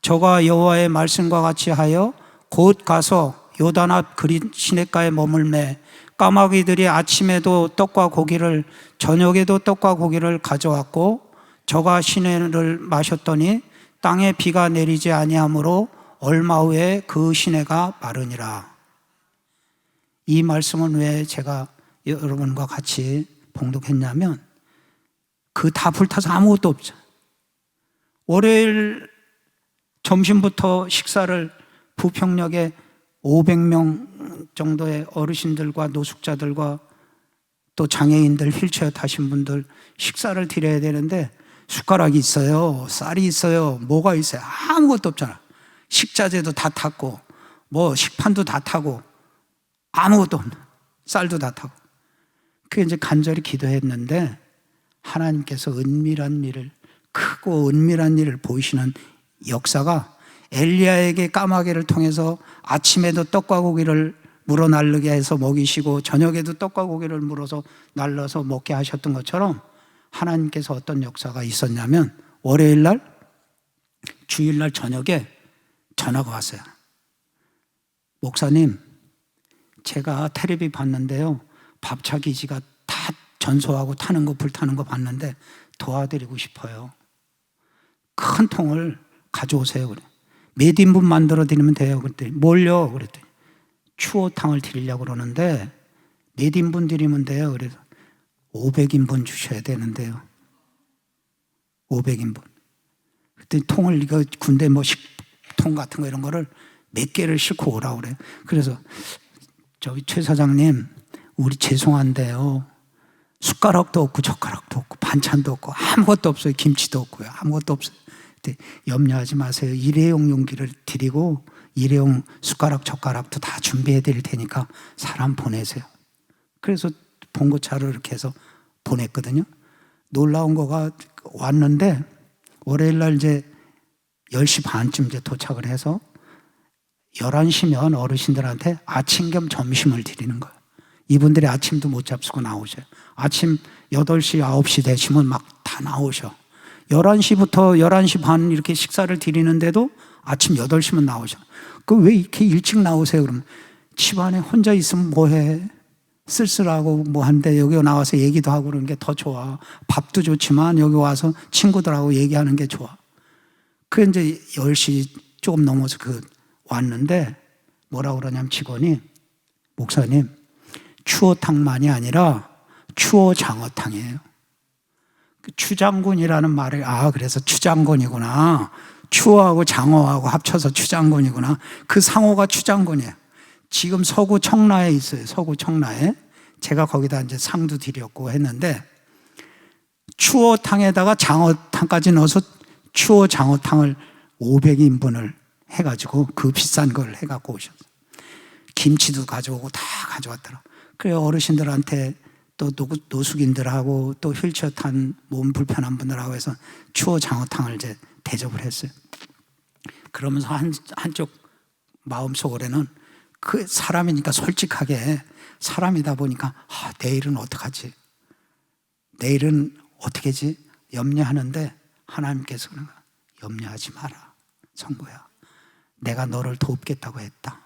저가 여호와의 말씀과 같이 하여 곧 가서 요단 앞 그린 시냇가에 머물매 까마귀들이 아침에도 떡과 고기를 저녁에도 떡과 고기를 가져왔고 저가 시내를 마셨더니 땅에 비가 내리지 아니하므로 얼마 후에 그 시내가 마르니라. 이 말씀은 왜 제가 여러분과 같이 봉독했냐면 그 다 불타서 아무것도 없죠. 월요일 점심부터 식사를 부평역에 500명 정도의 어르신들과 노숙자들과 또 장애인들, 휠체어 타신 분들 식사를 드려야 되는데 숟가락이 있어요, 쌀이 있어요, 뭐가 있어요? 아무것도 없잖아. 식자재도 다 탔고 뭐 식판도 다 타고 아무것도 없는, 쌀도 다 타고. 그게 이제 간절히 기도했는데 하나님께서 은밀한 일을, 크고 은밀한 일을 보이시는 역사가 엘리야에게 까마귀를 통해서 아침에도 떡과 고기를 물어 날르게 해서 먹이시고 저녁에도 떡과 고기를 물어서 날라서 먹게 하셨던 것처럼 하나님께서 어떤 역사가 있었냐면 월요일날, 주일날 저녁에 전화가 왔어요. 목사님, 제가 텔레비 봤는데요, 밥차 기지가 다 전소하고 타는 거, 불타는 거 봤는데 도와드리고 싶어요. 큰 통을 가져오세요. 그래. 몇 인분 만들어 드리면 돼요. 그랬더니 뭘요? 그랬더니 추어탕을 드리려고 그러는데 몇 인분 드리면 돼요. 그래서 500인분 주셔야 되는데요. 500인분. 그때 통을, 이거 군대 뭐 식통 같은 거 이런 거를 몇 개를 싣고 오라고 그래요. 그래서 저기 최 사장님, 우리 죄송한데요. 숟가락도 없고 젓가락도 없고 반찬도 없고 아무것도 없어요. 김치도 없고요. 아무것도 없어요. 근데 염려하지 마세요. 일회용 용기를 드리고 일회용 숟가락 젓가락도 다 준비해 드릴 테니까 사람 보내세요. 그래서 봉고차를 이렇게 해서 보냈거든요. 놀라운 거가 왔는데 월요일 날 이제 10시 반쯤 이제 도착을 해서 11시면 어르신들한테 아침 겸 점심을 드리는 거예요. 이분들이 아침도 못 잡수고 나오셔요. 아침 8시, 9시 되시면 막 다 나오셔. 11시부터 11시 반 이렇게 식사를 드리는데도 아침 8시면 나오셔. 그 왜 이렇게 일찍 나오세요? 그러면 집안에 혼자 있으면 뭐해? 쓸쓸하고 뭐 한데 여기 나와서 얘기도 하고 그러는 게 더 좋아. 밥도 좋지만 여기 와서 친구들하고 얘기하는 게 좋아. 그 이제 10시 조금 넘어서 왔는데 뭐라고 그러냐면 직원이, 목사님, 추어탕만이 아니라 추어장어탕이에요. 추장군이라는 말을, 그래서 추장군이구나. 추어하고 장어하고 합쳐서 추장군이구나. 그 상호가 추장군이에요. 지금 서구 청라에 있어요. 서구 청라에. 제가 거기다 이제 상도 드렸고 했는데, 추어탕에다가 장어탕까지 넣어서 추어장어탕을 500인분을 해가지고 그 비싼 걸 해갖고 오셨어요. 김치도 가져오고 다 가져왔더라. 그래서 어르신들한테 또 노숙인들하고 또 휠체어 탄 몸 불편한 분들하고 해서 추어장어탕을 이제 대접을 했어요. 그러면서 한쪽 마음속으로는 그 사람이니까 솔직하게, 사람이다 보니까 내일은 어떡하지? 내일은 어떻게지? 염려하는데 하나님께서 그런 거야. 염려하지 마라. 성구야. 내가 너를 돕겠다고 했다.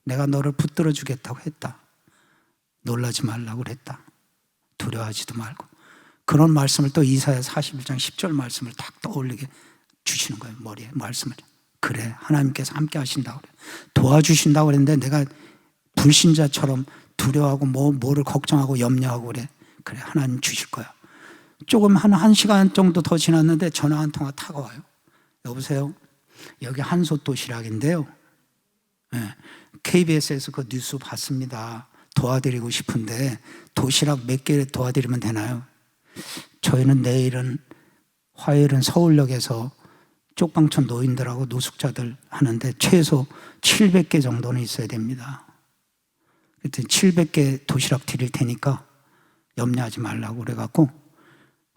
내가 너를 붙들어 주겠다고 했다. 놀라지 말라고 그랬다. 두려워하지도 말고. 그런 말씀을 또 이사야 41장 10절 말씀을 딱 떠올리게 주시는 거예요. 머리에 말씀을. 그래, 하나님께서 함께 하신다고 그래. 도와주신다고 그랬는데 내가 불신자처럼 두려워하고 뭐를 걱정하고 염려하고 그래. 그래, 하나님 주실 거야. 조금 한 1시간 정도 더 지났는데 전화 한 통화 타고 와요. 여보세요? 여기 한솥 도시락인데요. 네. KBS에서 그 뉴스 봤습니다. 도와드리고 싶은데 도시락 몇 개 도와드리면 되나요? 저희는 내일은, 화요일은 서울역에서 쪽방촌 노인들하고 노숙자들 하는데 최소 700개 정도는 있어야 됩니다. 그랬더니 700개 도시락 드릴 테니까 염려하지 말라고 그래갖고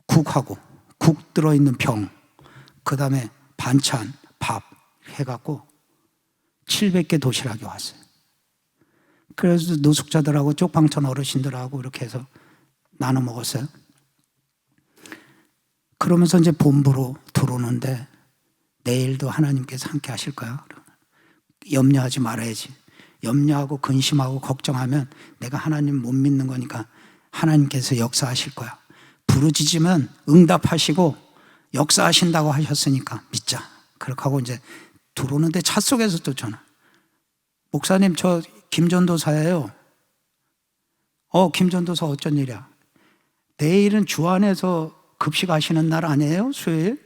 국 들어있는 병, 그 다음에 반찬, 밥 해갖고 700개 도시락이 왔어요. 그래서 노숙자들하고 쪽방촌 어르신들하고 이렇게 해서 나눠 먹었어요. 그러면서 이제 본부로 들어오는데 내일도 하나님께서 함께 하실 거야. 염려하지 말아야지. 염려하고 근심하고 걱정하면 내가 하나님 못 믿는 거니까 하나님께서 역사하실 거야. 부르짖으면 응답하시고 역사하신다고 하셨으니까 믿자. 그렇게 하고 이제 들어오는데 차 속에서 또 전화. 목사님, 저 김전도사예요. 김전도사 어쩐 일이야? 내일은 주안에서 급식하시는 날 아니에요? 수요일?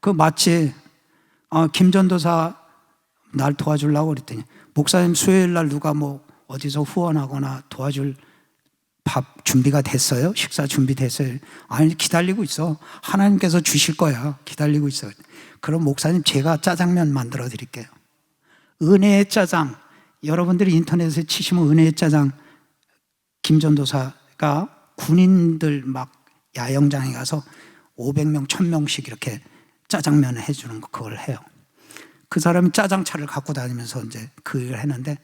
그거 맞지? 김전도사 날 도와주려고 그랬더니, 목사님 수요일 날 누가 뭐 어디서 후원하거나 도와줄 밥 준비가 됐어요? 식사 준비됐어요? 아니, 기다리고 있어. 하나님께서 주실 거야. 기다리고 있어. 그럼 목사님, 제가 짜장면 만들어 드릴게요. 은혜의 짜장. 여러분들이 인터넷에 치시면 은혜의 짜장, 김전도사가 군인들 막 야영장에 가서 500명, 1000명씩 이렇게 짜장면을 해주는 거, 그걸 해요. 그 사람이 짜장차를 갖고 다니면서 이제 그 일을 했는데,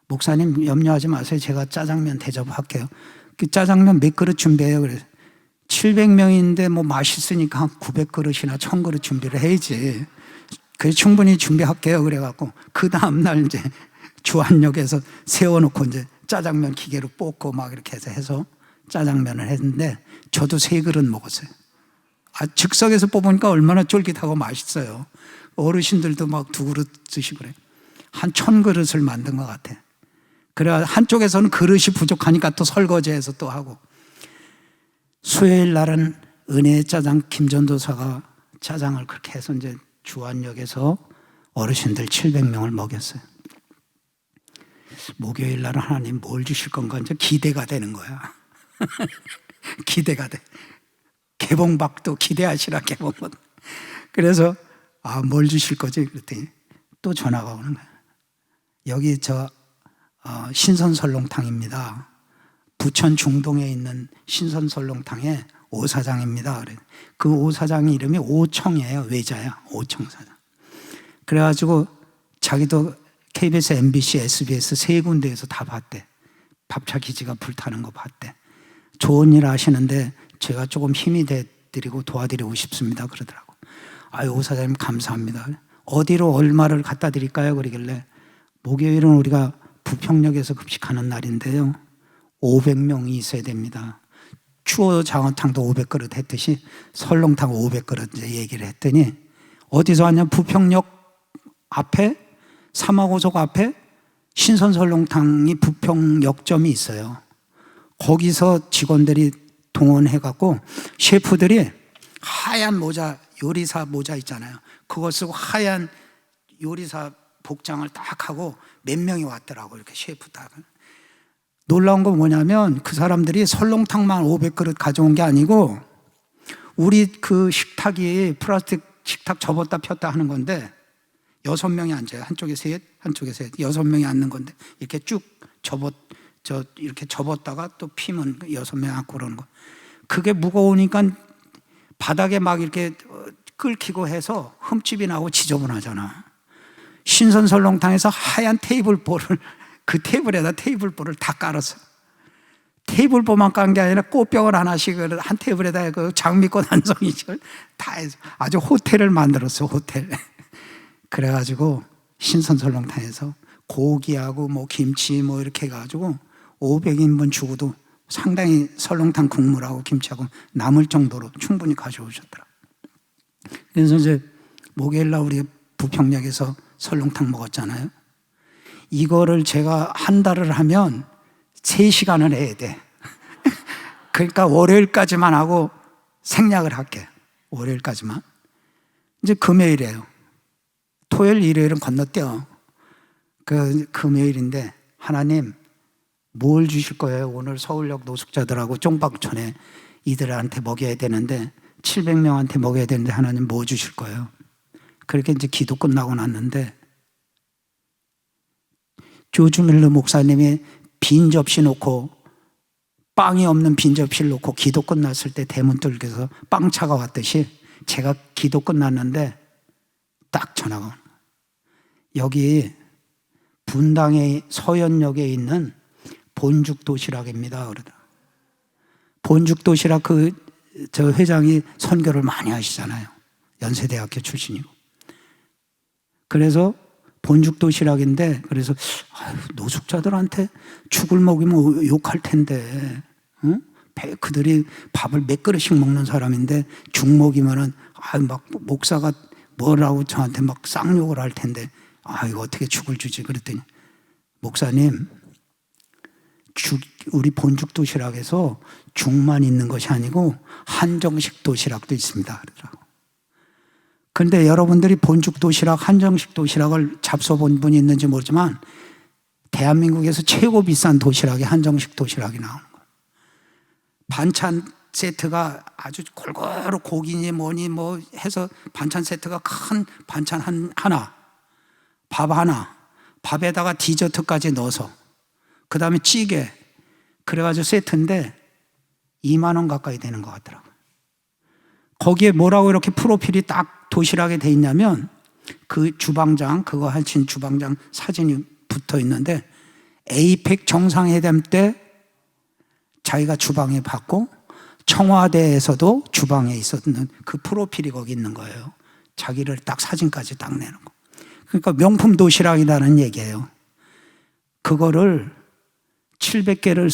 목사님 염려하지 마세요. 제가 짜장면 대접할게요. 그 짜장면 몇 그릇 준비해요? 그래서 700명인데 뭐 맛있으니까 한 900그릇이나 1000그릇 준비를 해야지. 그래서 충분히 준비할게요. 그래갖고 그 다음날 이제 주안역에서 세워놓고 이제 짜장면 기계로 볶고 막 이렇게 해서 짜장면을 했는데 저도 3그릇 먹었어요. 즉석에서 뽑으니까 얼마나 쫄깃하고 맛있어요. 어르신들도 막 2그릇 드시고 그래. 한 1000그릇을 만든 것 같아. 그래 한쪽에서는 그릇이 부족하니까 또 설거지해서 또 하고. 수요일 날은 은혜의 짜장 김전도사가 짜장을 그렇게 해서 이제 주안역에서 어르신들 700명을 먹였어요. 목요일 날은 하나님 뭘 주실 건가 이제 기대가 되는 거야. 기대가 돼. 개봉박도 기대하시라 개봉박. 그래서 뭘 주실 거지? 그랬더니 또 전화가 오는 거야. 여기 신선설렁탕입니다. 부천 중동에 있는 신선설렁탕의 오사장입니다. 그 오사장 이름이 오청이에요. 외자야. 오청사장. 그래가지고 자기도 KBS, MBC, SBS 세 군데에서 다 봤대. 밥차 기지가 불타는 거 봤대. 좋은 일 하시는데 제가 조금 힘이 돼드리고 도와드리고 싶습니다. 그러더라고. 아유, 오사장님 감사합니다. 어디로 얼마를 갖다 드릴까요? 그러길래 목요일은 우리가 부평역에서 급식하는 날인데요. 500명이 있어야 됩니다. 추어 장어탕도 500그릇 했듯이 설렁탕 500그릇 이제 얘기를 했더니 어디서 왔냐? 부평역 앞에 사마고속 앞에 신선설렁탕이 부평역점이 있어요. 거기서 직원들이 동원해갖고 셰프들이 하얀 모자, 요리사 모자 있잖아요. 그거 쓰고 하얀 요리사 복장을 딱 하고 몇 명이 왔더라고. 이렇게 셰프 딱. 놀라운 건 뭐냐면 그 사람들이 설렁탕만 500그릇 가져온 게 아니고 우리 그 식탁이 플라스틱 식탁 접었다 폈다 하는 건데 6명이 앉아요. 한쪽에 셋, 한쪽에 셋. 6명이 앉는 건데 이렇게 쭉 이렇게 접었다가 또 피면 6명 앉고 그러는 거. 그게 무거우니까 바닥에 막 이렇게 끓기고 해서 흠집이 나고 지저분하잖아. 신선 설렁탕에서 하얀 테이블볼을 그 테이블에다 테이블볼을 다 깔았어. 테이블볼만 깐 게 아니라 꽃병을 하나씩 한 테이블에다 그 장미꽃 한 송이 다 해서 아주 호텔을 만들었어. 호텔. 그래가지고 신선 설렁탕에서 고기하고 뭐 김치 뭐 이렇게 해가지고 500인분 주고도 상당히 설렁탕 국물하고 김치하고 남을 정도로 충분히 가져오셨더라. 그래서 이제 목요일 날 우리 부평역에서 설렁탕 먹었잖아요. 이거를 제가 한 달을 하면 3시간을 해야 돼. 그러니까 월요일까지만 하고 생략을 할게. 월요일까지만. 이제 금요일이에요. 토요일, 일요일은 건너뛰어. 금요일인데 하나님 뭘 주실 거예요? 오늘 서울역 노숙자들하고 쫑박촌에 이들한테 먹여야 되는데 700명한테 먹여야 되는데 하나님 뭐 주실 거예요? 그렇게 이제 기도 끝나고 났는데 조지 밀러 목사님이 빈 접시 놓고 빵이 없는 빈 접시를 놓고 기도 끝났을 때 대문 뚫겨서 빵차가 왔듯이 제가 기도 끝났는데 딱 전화가 오는 거예요. 여기 분당의 서현역에 있는 본죽 도시락입니다. 그러다 본죽 도시락 저 회장이 선교를 많이 하시잖아요. 연세대학교 출신이고. 그래서 본죽 도시락인데 그래서 노숙자들한테 죽을 먹이면 욕할 텐데 그들이 밥을 몇 그릇씩 먹는 사람인데 죽 먹이면은 막 목사가 뭐라고 저한테 막 쌍욕을 할 텐데 이거 어떻게 죽을 주지? 그랬더니 목사님 우리 본죽 도시락에서 죽만 있는 것이 아니고 한정식 도시락도 있습니다. 그러더라고. 그런데 여러분들이 본죽 도시락, 한정식 도시락을 잡숴본 분이 있는지 모르지만 대한민국에서 최고 비싼 도시락이 한정식 도시락이 나오는 거예요. 반찬 세트가 아주 골고루 고기니 뭐니 뭐 해서 반찬 세트가 큰 반찬 하나, 밥 하나, 밥에다가 디저트까지 넣어서 그 다음에 찌개 그래가지고 세트인데 2만 원 가까이 되는 것 같더라고요. 거기에 뭐라고 이렇게 프로필이 딱 도시락에 돼 있냐면 그 주방장 그거 하신 주방장 사진이 붙어 있는데 에이펙 정상회담 때 자기가 주방에 봤고 청와대에서도 주방에 있었는 그 프로필이 거기 있는 거예요. 자기를 딱 사진까지 딱 내는 거. 그러니까 명품 도시락이라는 얘기예요. 그거를 700개를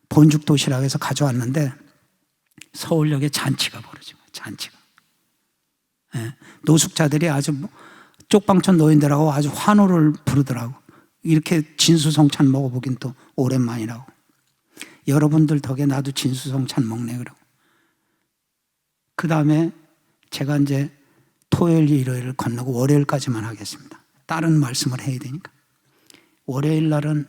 본죽 도시락에서 가져왔는데 서울역에 잔치가 벌어진 거예요. 잔치가. 네. 노숙자들이 아주 쪽방촌 노인들하고 아주 환호를 부르더라고. 이렇게 진수성찬 먹어보긴 또 오랜만이라고. 여러분들 덕에 나도 진수성찬 먹네. 그러고. 그 다음에 제가 이제 토요일, 일요일을 건너고 월요일까지만 하겠습니다. 다른 말씀을 해야 되니까. 월요일 날은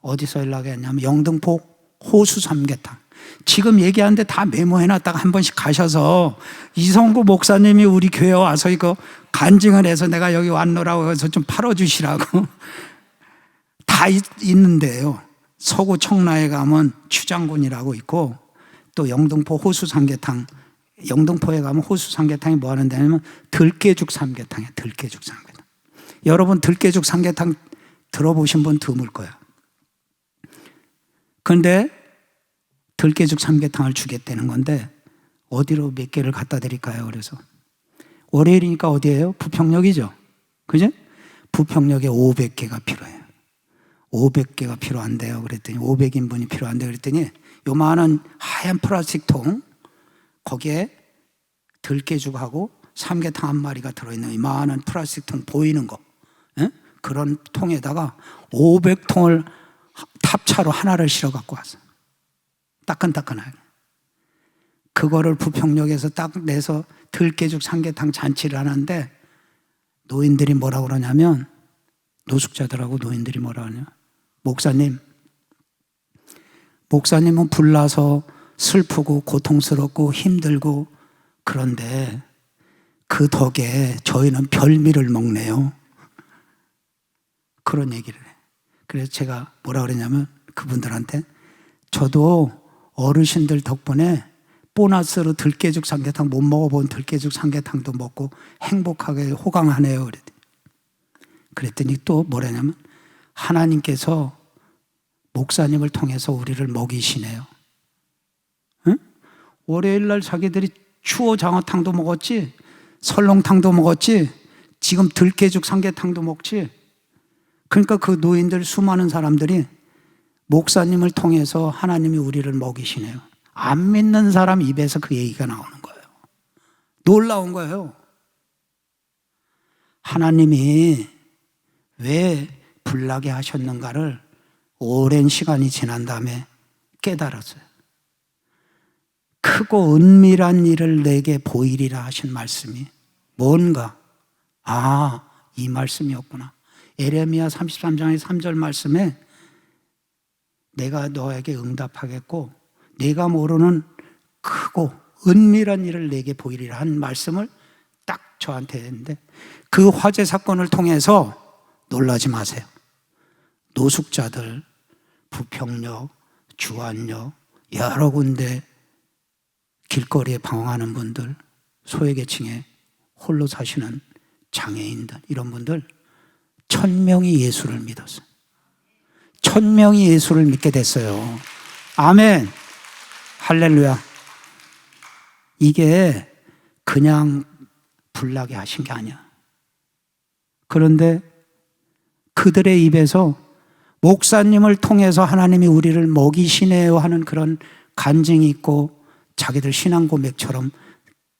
어디서 연락이 왔냐면 영등포 호수 삼계탕. 지금 얘기하는데 다 메모해놨다가 한 번씩 가셔서 이성구 목사님이 우리 교회에 와서 이거 간증을 해서 내가 여기 왔노라고 해서 좀 팔아주시라고 다 있는데요. 서구 청라에 가면 추장군이라고 있고 또 영등포 호수 삼계탕, 영등포에 가면 호수 삼계탕이 뭐 하는 데냐면 들깨죽 삼계탕이에요. 들깨죽 삼계탕. 여러분 들깨죽 삼계탕 들어보신 분 드물 거야. 그런데 들깨죽 삼계탕을 주겠다는 건데 어디로 몇 개를 갖다 드릴까요? 그래서 월요일이니까 어디예요? 부평역이죠. 그죠? 부평역에 500개가 필요해요. 500개가 필요한데요. 그랬더니 500인분이 필요한데 그랬더니 요만한 하얀 플라스틱 통 거기에 들깨죽하고 삼계탕 한 마리가 들어있는 이만한 플라스틱 통 보이는 거 그런 통에다가 500통을 탑차로 하나를 실어 갖고 왔어요. 따끈따끈하게. 그거를 부평역에서 딱 내서 들깨죽 삼계탕 잔치를 하는데 노인들이 뭐라고 그러냐면 노숙자들하고 노인들이 뭐라고 하냐 목사님은 불나서 슬프고 고통스럽고 힘들고 그런데 그 덕에 저희는 별미를 먹네요. 그런 얘기를 해. 그래서 제가 뭐라 그러냐면 그분들한테 저도 어르신들 덕분에 보너스로 들깨죽 삼계탕 못 먹어본 들깨죽 삼계탕도 먹고 행복하게 호강하네요. 그랬더니 또 뭐라냐면 하나님께서 목사님을 통해서 우리를 먹이시네요. 응? 월요일 날 자기들이 추어 장어탕도 먹었지 설렁탕도 먹었지 지금 들깨죽 삼계탕도 먹지. 그러니까 그 노인들 수많은 사람들이 목사님을 통해서 하나님이 우리를 먹이시네요. 안 믿는 사람 입에서 그 얘기가 나오는 거예요. 놀라운 거예요. 하나님이 왜 불나게 하셨는가를 오랜 시간이 지난 다음에 깨달았어요. 크고 은밀한 일을 내게 보이리라 하신 말씀이 뭔가 이 말씀이었구나. 에레미야 33장의 3절 말씀에 내가 너에게 응답하겠고 내가 모르는 크고 은밀한 일을 내게 보이리라 한 말씀을 딱 저한테 했는데 그 화재 사건을 통해서 놀라지 마세요. 노숙자들, 부평역, 주안역, 여러 군데 길거리에 방황하는 분들, 소외계층에 홀로 사시는 장애인들 이런 분들 1000명이 예수를 믿었어요. 1000명이 예수를 믿게 됐어요. 아멘. 할렐루야. 이게 그냥 불나게 하신 게 아니야. 그런데 그들의 입에서 목사님을 통해서 하나님이 우리를 먹이시네요 하는 그런 간증이 있고 자기들 신앙 고백처럼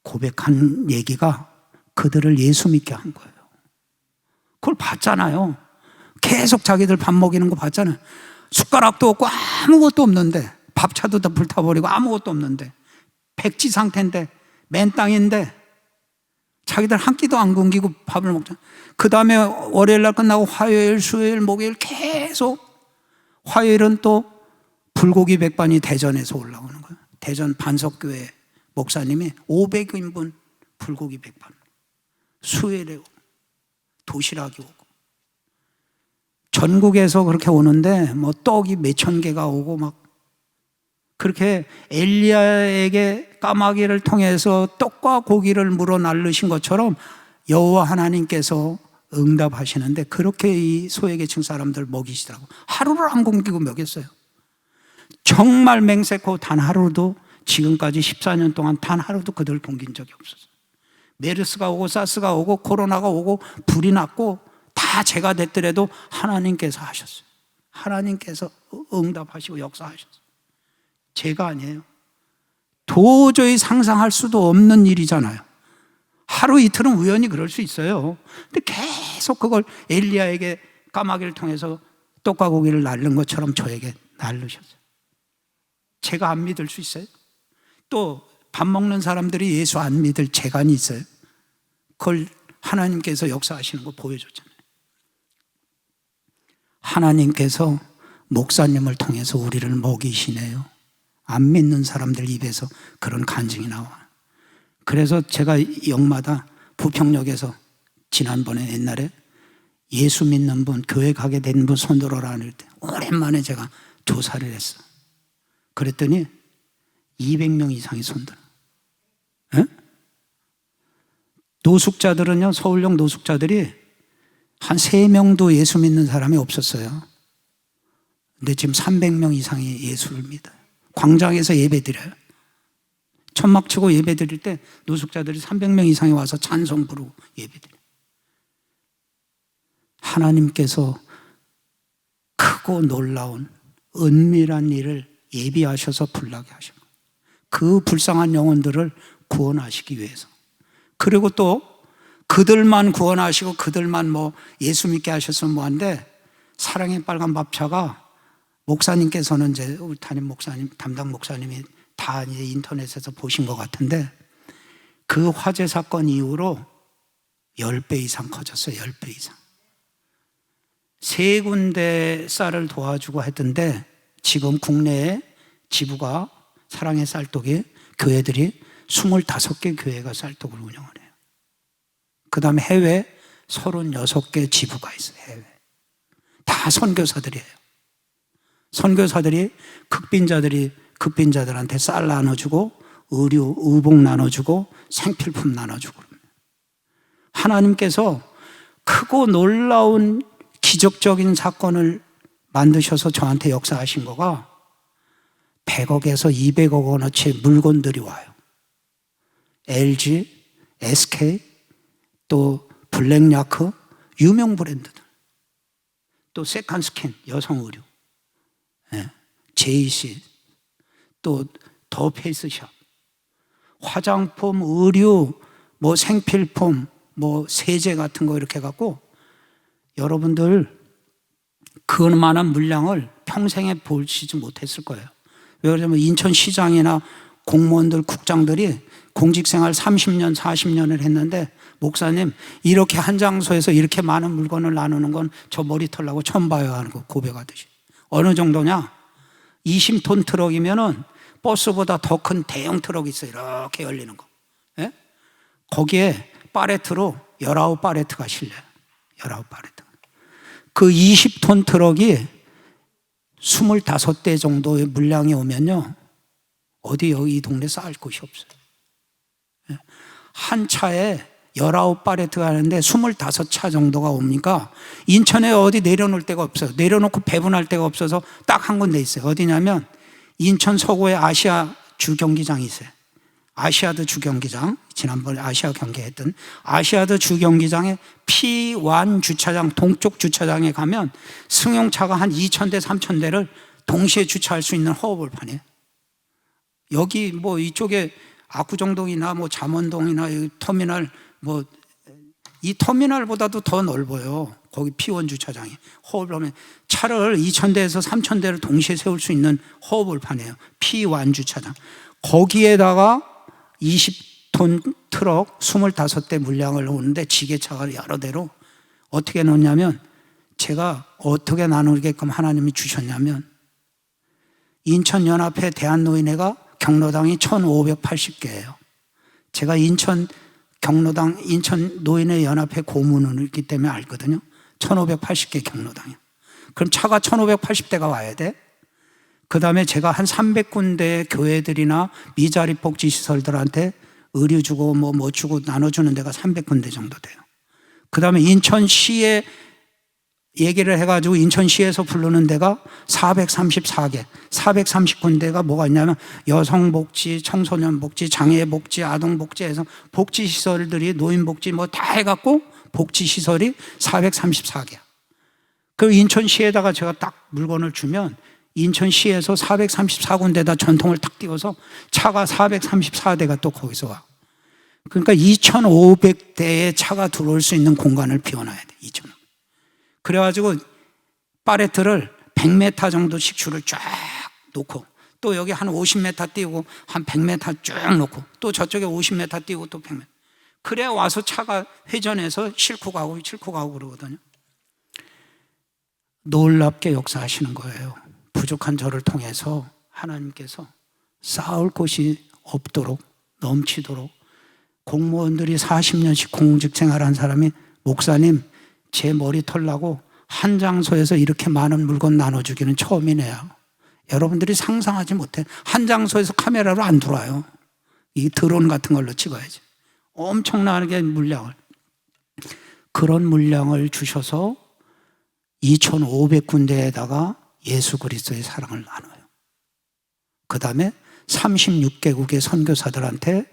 고백한 얘기가 그들을 예수 믿게 한 거예요. 그걸 봤잖아요. 계속 자기들 밥 먹이는 거 봤잖아요. 숟가락도 없고 아무것도 없는데 밥차도 다 불타버리고 아무것도 없는데 백지 상태인데 맨 땅인데 자기들 한 끼도 안 굶기고 밥을 먹잖아요. 그 다음에 월요일 날 끝나고 화요일, 수요일, 목요일 계속 화요일은 또 불고기 백반이 대전에서 올라오는 거예요. 대전 반석교회 목사님이 500인분 불고기 백반 수요일에 도시락이 오고 전국에서 그렇게 오는데 뭐 떡이 몇천 개가 오고 막 그렇게 엘리야에게 까마귀를 통해서 떡과 고기를 물어 날르신 것처럼 여호와 하나님께서 응답하시는데 그렇게 이 소외계층 사람들 먹이시더라고. 하루를 안 굶기고 먹였어요. 정말 맹세코 단 하루도 지금까지 14년 동안 단 하루도 그들 굶긴 적이 없었어요. 메르스가 오고 사스가 오고 코로나가 오고 불이 났고 다 제가 됐더라도 하나님께서 하셨어요. 하나님께서 응답하시고 역사하셨어요. 제가 아니에요. 도저히 상상할 수도 없는 일이잖아요. 하루 이틀은 우연히 그럴 수 있어요. 근데 계속 그걸 엘리야에게 까마귀를 통해서 떡과 고기를 날른 것처럼 저에게 날르셨어요. 제가 안 믿을 수 있어요? 또 밥 먹는 사람들이 예수 안 믿을 재간이 있어요? 그걸 하나님께서 역사하시는 거 보여줬잖아요. 하나님께서 목사님을 통해서 우리를 먹이시네요. 안 믿는 사람들 입에서 그런 간증이 나와요. 그래서 제가 역마다 부평역에서 지난번에 옛날에 예수 믿는 분, 교회 가게 된 분 손들어라 할 때 오랜만에 제가 조사를 했어. 그랬더니 200명 이상이 손들어. 에? 노숙자들은요, 서울역 노숙자들이 한 3명도 예수 믿는 사람이 없었어요. 근데 지금 300명 이상이 예수를 믿어요. 광장에서 예배 드려요. 천막 치고 예배 드릴 때 노숙자들이 300명 이상이 와서 찬송 부르고 예배 드려요. 하나님께서 크고 놀라운 은밀한 일을 예비하셔서 불나게 하신 거예요. 그 불쌍한 영혼들을 구원하시기 위해서. 그리고 또 그들만 구원하시고 그들만 뭐 예수 믿게 하셨으면 뭐한데, 사랑의 빨간 밥차가 목사님께서는 이제 우리 담임 목사님, 담당 목사님이 다 이제 인터넷에서 보신 것 같은데, 그 화재 사건 이후로 10배 이상 커졌어요. 10배 이상. 3군데 쌀을 도와주고 했던데 지금 국내에 지부가 사랑의 쌀떡이 교회들이 25개 교회가 쌀떡을 운영을 해요. 그 다음에 해외 36개 지부가 있어요. 해외. 다 선교사들이에요. 선교사들이 극빈자들한테 쌀 나눠주고 의류, 의복 나눠주고 생필품 나눠주고. 하나님께서 크고 놀라운 기적적인 사건을 만드셔서 저한테 역사하신 거가 100억에서 200억 원어치 물건들이 와요. LG, SK, 또 블랙야크, 유명 브랜드들. 또 세컨스킨, 여성 의류. JC, 또 더 페이스샵. 화장품, 의류, 뭐 생필품, 뭐 세제 같은 거 이렇게 해갖고 여러분들 그만한 물량을 평생에 보시지 못했을 거예요. 왜 그러냐면 인천시장이나 공무원들, 국장들이 공직생활 30년, 40년을 했는데, 목사님 이렇게 한 장소에서 이렇게 많은 물건을 나누는 건 저 머리털 나고 처음 봐요 하는 거 고백하듯이. 어느 정도냐? 20톤 트럭이면은 버스보다 더 큰 대형 트럭이 있어요. 이렇게 열리는 거. 예? 거기에 파레트로 19파레트가 실려요. 19파레트. 그 20톤 트럭이 25대 정도의 물량이 오면요, 어디 여기 이 동네 쌓을 곳이 없어요. 한 차에 19파레트가 하는데 25차 정도가 옵니까? 인천에 어디 내려놓을 데가 없어요. 내려놓고 배분할 데가 없어서 딱 한 군데 있어요. 어디냐면 인천 서구에 아시아 주경기장이 있어요. 아시아드 주경기장, 지난번에 아시아 경기했던 아시아드 주경기장에 P1 주차장, 동쪽 주차장에 가면 승용차가 한 2,000대, 3,000대를 동시에 주차할 수 있는 허브볼판이에요. 여기 뭐 이쪽에 압구정동이나 뭐 잠원동이나 터미널, 뭐 이 터미널보다도 더 넓어요. 거기 P1 주차장이. 허브볼판에 차를 2,000대에서 3,000대를 동시에 세울 수 있는 허브볼판이에요. P1 주차장. 거기에다가 20톤 트럭 25대 물량을 오는데 지게차가 여러 대로 어떻게 놓냐면, 제가 어떻게 나누게끔 하나님이 주셨냐면, 인천연합회 대한노인회가 경로당이 1580개예요. 제가 인천 경로당, 인천 노인회 연합회 고문을 있기 때문에 알거든요. 1580개 경로당이요. 그럼 차가 1580대가 와야 돼. 그 다음에 제가 한 300군데 교회들이나 미자립 복지시설들한테 의류 주고 뭐 주고 나눠주는 데가 300군데 정도 돼요. 그 다음에 인천시에 얘기를 해가지고 인천시에서 부르는 데가 434개, 430군데가 뭐가 있냐면 여성복지, 청소년복지, 장애복지, 아동복지 해서 복지시설들이 노인복지 뭐 다 해갖고 복지시설이 434개야. 그 인천시에다가 제가 딱 물건을 주면 인천시에서 434군데다 전통을 딱 띄워서 차가 434대가 또 거기서 와. 그러니까 2,500대의 차가 들어올 수 있는 공간을 비워놔야 돼. 2,500. 그래가지고 파레트를 100m 정도씩 줄을 쫙 놓고 또 여기 한 50m 띄우고 한 100m 쭉 놓고 또 저쪽에 50m 띄우고 또 100m. 그래야 와서 차가 회전해서 싣고 가고 그러거든요. 놀랍게 역사하시는 거예요. 부족한 저를 통해서 하나님께서 쌓을 곳이 없도록 넘치도록. 공무원들이 40년씩 공직 생활한 사람이 목사님 제 머리 털라고 한 장소에서 이렇게 많은 물건 나눠주기는 처음이네요. 여러분들이 상상하지 못해. 한 장소에서 카메라로 안 들어와요. 이 드론 같은 걸로 찍어야지. 엄청나게 물량을. 그런 물량을 주셔서 2,500군데에다가 예수 그리스도의 사랑을 나눠요. 그 다음에 36개국의 선교사들한테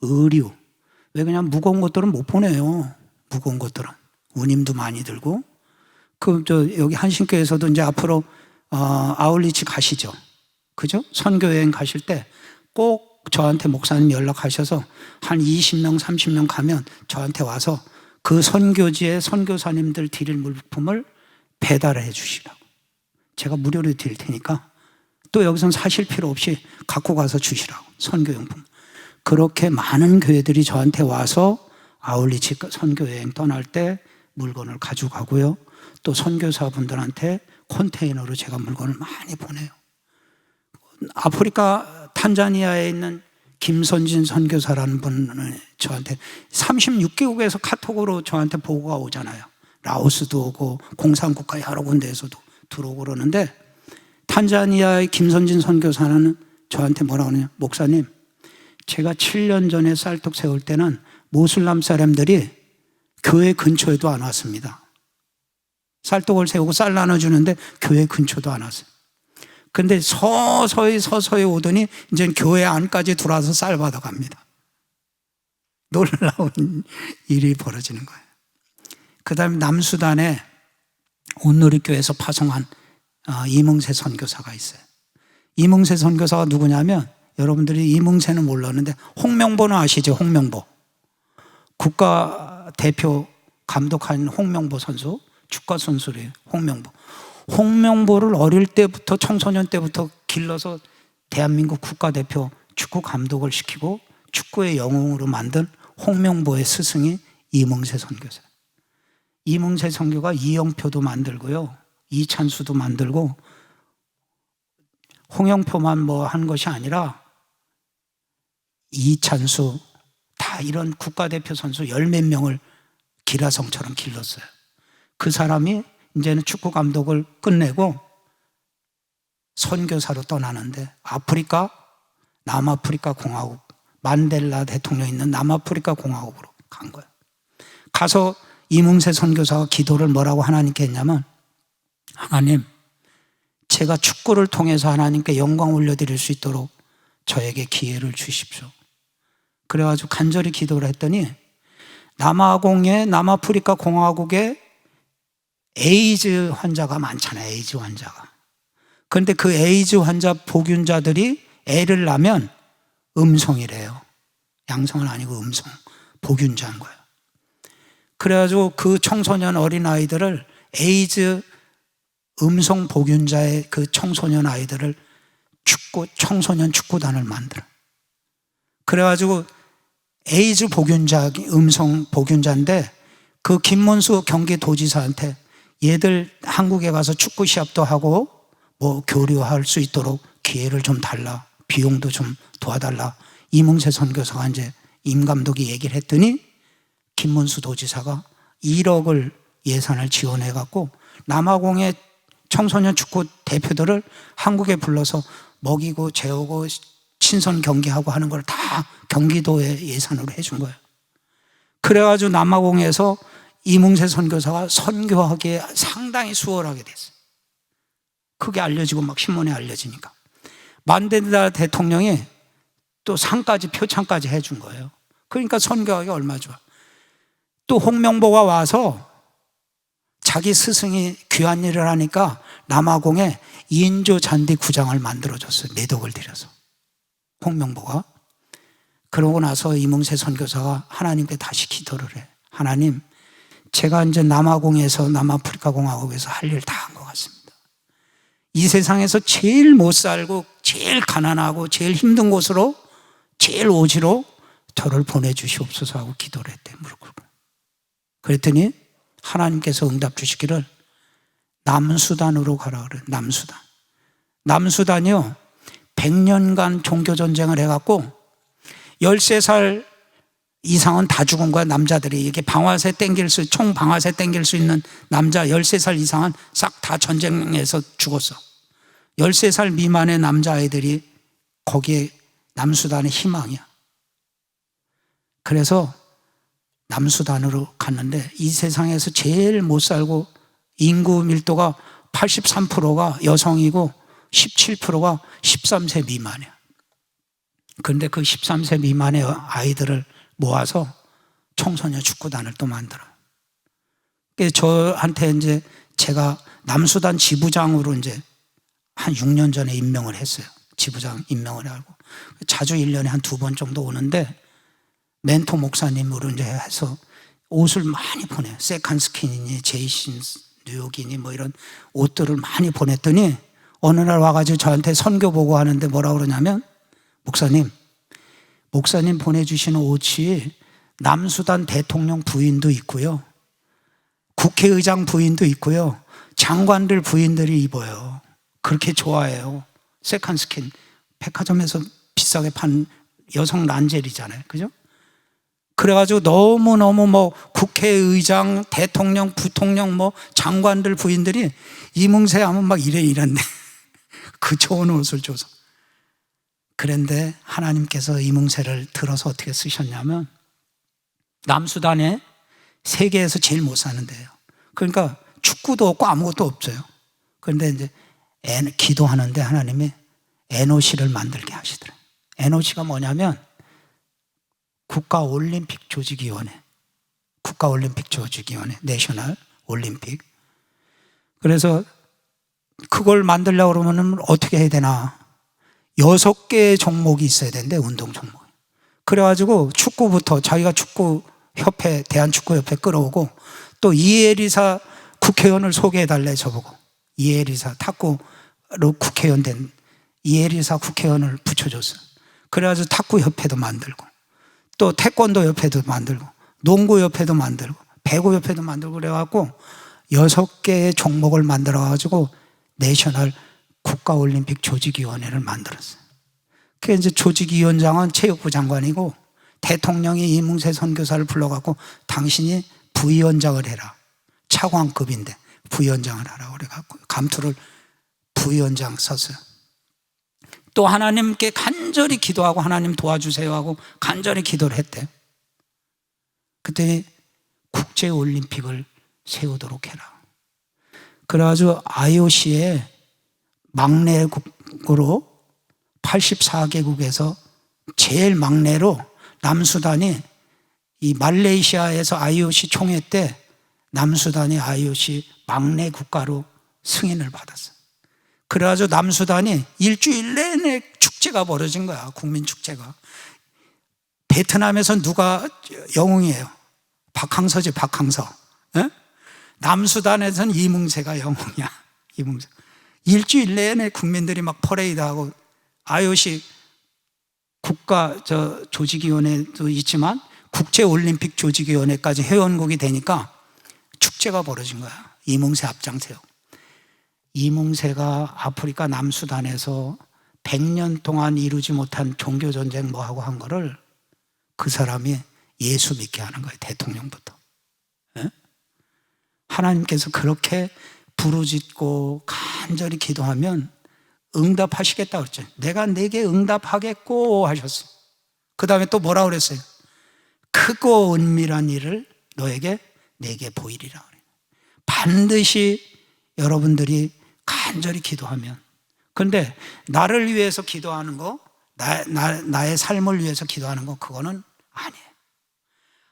의류. 왜 그냥 무거운 것들은 못 보내요. 무거운 것들은. 운임도 많이 들고. 여기 한신교에서도 이제 앞으로 아울리치 가시죠. 그죠? 선교여행 가실 때 꼭 저한테 목사님 연락하셔서 한 20명, 30명 가면 저한테 와서 그 선교지의 선교사님들 드릴 물품을 배달해 주시라고. 제가 무료로 드릴 테니까 또 여기선 사실 필요 없이 갖고 가서 주시라고. 선교용품. 그렇게 많은 교회들이 저한테 와서 아울리치 선교여행 떠날 때 물건을 가져가고요. 또 선교사분들한테 컨테이너로 제가 물건을 많이 보내요. 아프리카 탄자니아에 있는 김선진 선교사라는 분은 저한테 36개국에서 카톡으로 저한테 보고가 오잖아요. 라오스도 오고 공산국가 여러 군데에서도 들어오고 그러는데 탄자니아의 김선진 선교사는 저한테 뭐라고 하느냐. 목사님, 제가 7년 전에 쌀떡 세울 때는 모슬람 사람들이 교회 근처에도 안 왔습니다. 쌀떡을 세우고 쌀 나눠주는데 교회 근처도 안 왔어요. 근데 서서히 오더니 이제 교회 안까지 들어와서 쌀 받아갑니다. 놀라운 일이 벌어지는 거예요. 그 다음에 남수단에 온누리교회에서 파송한 이문세 선교사가 있어요. 이문세 선교사가 누구냐면 여러분들이 이문세는 몰랐는데 홍명보는 아시죠? 홍명보. 국가대표 감독한 홍명보 선수, 축구 선수래요. 홍명보를 어릴 때부터 청소년 때부터 길러서 대한민국 국가대표 축구 감독을 시키고 축구의 영웅으로 만든 홍명보의 스승이 이문세 선교사. 이문세 선교가 이영표도 만들고요, 이찬수도 만들고 홍영표만 뭐 한 것이 아니라 이찬수 다 이런 국가대표 선수 10몇 명을 기라성처럼 길렀어요. 그 사람이 이제는 축구 감독을 끝내고 선교사로 떠나는데 남아프리카 공화국, 만델라 대통령 있는 남아프리카 공화국으로 간 거예요. 가서 이문세 선교사가 기도를 뭐라고 하나님께 했냐면, 하나님, 제가 축구를 통해서 하나님께 영광 올려드릴 수 있도록 저에게 기회를 주십시오. 그래가지고 간절히 기도를 했더니 남아프리카 공화국에 에이즈 환자가 많잖아요. 에이즈 환자가. 그런데 그 에이즈 환자 복균자들이 애를 낳으면 음성이래요. 양성은 아니고 음성. 복균자인 거예요. 그래가지고 그 청소년 어린아이들을 에이즈 음성 복균자의 그 청소년 아이들을 청소년 축구단을 만들어. 그래가지고 에이즈 복균자, 음성 복균자인데 그 김문수 경기도지사한테 얘들 한국에 가서 축구 시합도 하고 뭐 교류할 수 있도록 기회를 좀 달라. 비용도 좀 도와달라. 이문세 선교사가 이제 임 감독이 얘기를 했더니 김문수 도지사가 1억을 예산을 지원해 갖고 남아공의 청소년 축구 대표들을 한국에 불러서 먹이고 재우고 친선 경기하고 하는 걸 다 경기도의 예산으로 해준 거예요. 그래가지고 남아공에서 이문세 선교사가 선교하기에 상당히 수월하게 됐어요. 그게 알려지고 막 신문에 알려지니까. 만델라 대통령이 또 상까지 표창까지 해준 거예요. 그러니까 선교하기 얼마나 좋아. 또 홍명보가 와서 자기 스승이 귀한 일을 하니까 남아공에 인조 잔디 구장을 만들어줬어요. 매덕을 들여서. 홍명보가. 그러고 나서 이문세 선교사가 하나님께 다시 기도를 해. 하나님, 제가 이제 남아공에서 남아프리카 공화국에서 할 일 다 한 것 같습니다. 이 세상에서 제일 못 살고 제일 가난하고 제일 힘든 곳으로, 제일 오지로 저를 보내주시옵소서 하고 기도를 했대. 무릎 꿇고. 그랬더니 하나님께서 응답 주시기를 남수단으로 가라 그래. 남수단. 남수단이요 100년간 종교전쟁을 해갖고 13살 이상은 다 죽은 거야. 남자들이. 이게 방아쇠 총 방아쇠 땡길 수 있는 남자 13살 이상은 싹 다 전쟁에서 죽었어. 13살 미만의 남자아이들이 거기에 남수단의 희망이야. 그래서 남수단으로 갔는데 이 세상에서 제일 못 살고 인구 밀도가 83%가 여성이고 17%가 13세 미만이야. 그런데 그 13세 미만의 아이들을 모아서 청소년 축구단을 또 만들어. 그래서 저한테 이제 제가 남수단 지부장으로 이제 한 6년 전에 임명을 했어요. 지부장 임명을 하고. 자주 1년에 한 2번 정도 오는데 멘토 목사님으로 이제 해서 옷을 많이 보내요. 세컨스킨이니, 제이신, 뉴욕이니 뭐 이런 옷들을 많이 보냈더니 어느 날 와가지고 저한테 선교 보고 하는데 뭐라 그러냐면 목사님 보내주시는 옷이 남수단 대통령 부인도 있고요. 국회의장 부인도 있고요. 장관들 부인들이 입어요. 그렇게 좋아해요. 세컨스킨. 백화점에서 비싸게 판 여성 란젤이잖아요. 그죠? 그래가지고 너무너무 뭐 국회의장, 대통령, 부통령 뭐 장관들 부인들이 이문세 하면 막 이랬네. 그 좋은 옷을 줘서. 그런데 하나님께서 이문세를 들어서 어떻게 쓰셨냐면 남수단에 세계에서 제일 못 사는 데예요. 그러니까 축구도 없고 아무것도 없어요. 그런데 이제 기도하는데 하나님이 NOC를 만들게 하시더래요. NOC가 뭐냐면 국가올림픽조직위원회, 내셔널 올림픽. 그래서 그걸 만들려고 그러면 어떻게 해야 되나? 6개의 종목이 있어야 되는데, 운동 종목이. 그래가지고 축구부터 자기가 축구협회, 대한축구협회 끌어오고 또 이혜리사 국회의원을 소개해달래 저보고. 이혜리사 탁구로 국회의원 된 이혜리사 국회의원을 붙여줬어요. 그래가지고 탁구협회도 만들고 또 태권도 협회도 만들고 농구 협회도 만들고 배구 협회도 만들고 그래갖고 6개의 종목을 만들어가지고 내셔널 국가올림픽 조직위원회를 만들었어요. 그 이제 조직위원장은 체육부 장관이고 대통령이 이문세 선교사를 불러갖고 당신이 부위원장을 해라. 차관급인데 부위원장을 하라고 그래갖고 감투를 부위원장 썼어요. 또 하나님께 간절히 기도하고 하나님 도와주세요 하고 간절히 기도를 했대요. 그때 국제올림픽을 세우도록 해라. 그래가지고 IOC의 막내국으로 84개국에서 제일 막내로 남수단이 이 말레이시아에서 IOC 총회 때 남수단이 IOC 막내 국가로 승인을 받았어요. 그래가지고 남수단이 일주일 내내 축제가 벌어진 거야. 국민축제가. 베트남에서 누가 영웅이에요? 박항서지, 박항서. 에? 남수단에서는 이문세가 영웅이야. 이문세. 일주일 내내 국민들이 막 퍼레이드하고 IOC 국가 조직위원회도 있지만 국제올림픽 조직위원회까지 회원국이 되니까 축제가 벌어진 거야. 이문세 앞장세요. 이문세가 아프리카 남수단에서 100년 동안 이루지 못한 종교전쟁 뭐하고 한 거를 그 사람이 예수 믿게 하는 거예요. 대통령부터. 에? 하나님께서 그렇게 부르짖고 간절히 기도하면 응답하시겠다 그랬죠. 내가 내게 응답하겠고 하셨어요. 그 다음에 또 뭐라 그랬어요? 크고 은밀한 일을 내게 보이리라. 반드시 여러분들이 간절히 기도하면. 그런데 나를 위해서 기도하는 거, 나의 삶을 위해서 기도하는 거, 그거는 아니에요.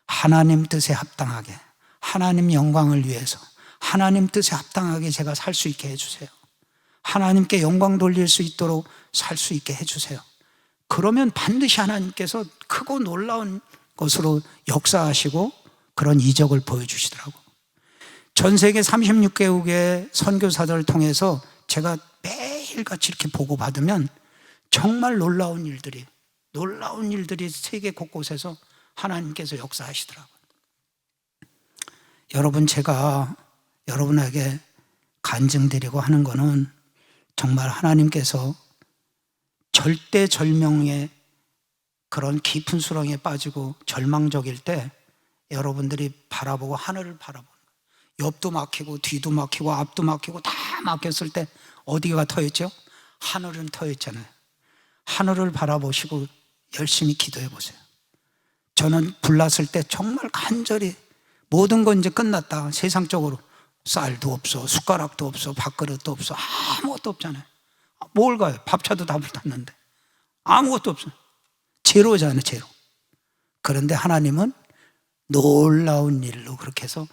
하나님 뜻에 합당하게, 하나님 영광을 위해서, 하나님 뜻에 합당하게 제가 살 수 있게 해주세요. 하나님께 영광 돌릴 수 있도록 살 수 있게 해주세요. 그러면 반드시 하나님께서 크고 놀라운 것으로 역사하시고 그런 이적을 보여주시더라고. 전 세계 36개국의 선교사들을 통해서 제가 매일같이 이렇게 보고받으면 정말 놀라운 일들이 세계 곳곳에서 하나님께서 역사하시더라고요. 여러분, 제가 여러분에게 간증드리고 하는 거는 정말 하나님께서 절대절명의 그런 깊은 수렁에 빠지고 절망적일 때 여러분들이 바라보고 하늘을 바라보는 거예요. 옆도 막히고 뒤도 막히고 앞도 막히고 다 막혔을 때 어디가 터였죠? 하늘은 터였잖아요. 하늘을 바라보시고 열심히 기도해 보세요. 저는 불났을 때 정말 간절히 모든 건 이제 끝났다. 세상적으로 쌀도 없어, 숟가락도 없어, 밥그릇도 없어, 아무것도 없잖아요. 뭘 가요? 밥차도 다 불탔는데 아무것도 없어요. 제로잖아요, 제로. 그런데 하나님은 놀라운 일로 그렇게 해서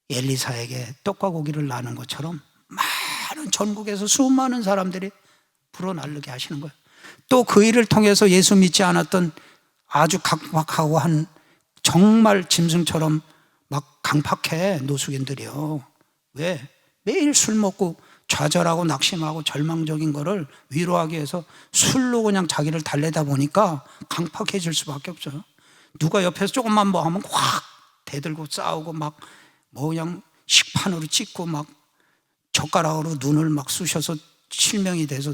엘리사에게 떡과 고기를 나눈 것처럼 많은 전국에서 수많은 사람들이 불어날르게 하시는 거예요. 또 그 일을 통해서 예수 믿지 않았던 아주 각박하고 한 정말 짐승처럼 막 강팍해 노숙인들이요. 왜? 매일 술 먹고 좌절하고 낙심하고 절망적인 거를 위로하기 위해서 술로 그냥 자기를 달래다 보니까 강팍해질 수밖에 없어요. 누가 옆에서 조금만 뭐 하면 확 대들고 싸우고 막 뭐 그냥 식판으로 찍고 막 젓가락으로 눈을 막 쑤셔서 실명이 돼서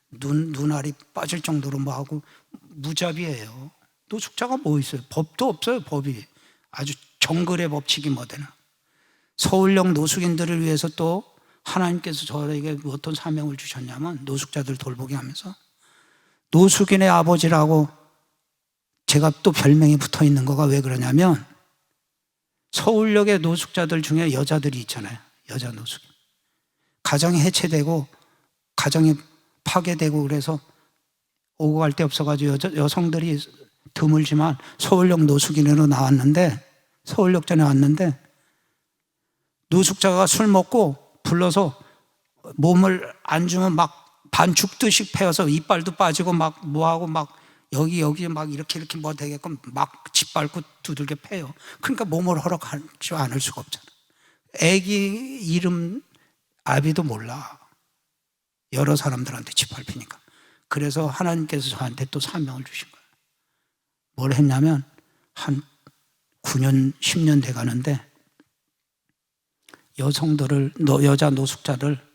눈알이 빠질 정도로 뭐 하고 무자비해요. 노숙자가 뭐 있어요? 법도 없어요, 법이. 아주 정글의 법칙이 뭐 되나. 서울역 노숙인들을 위해서 또 하나님께서 저에게 어떤 사명을 주셨냐면 노숙자들 돌보게 하면서 노숙인의 아버지라고 제가 또 별명이 붙어 있는 거가 왜 그러냐면 서울역의 노숙자들 중에 여자들이 있잖아요. 여자 노숙인. 가정이 해체되고 가정이 파괴되고 그래서 오고 갈 데 없어가지고 여성들이 드물지만 서울역 노숙인으로 나왔는데 서울역전에 왔는데 노숙자가 술 먹고 불러서 몸을 안 주면 막 반 죽듯이 패어서 이빨도 빠지고 막 뭐하고 막 여기 막 이렇게 뭐 되게끔 막 짓밟고 두들겨 패요. 그러니까 몸을 허락하지 않을 수가 없잖아. 애기 이름 아비도 몰라. 여러 사람들한테 짓밟히니까. 그래서 하나님께서 저한테 또 사명을 주신 거예요. 뭘 했냐면 한 9년 10년 돼 가는데 여자 노숙자를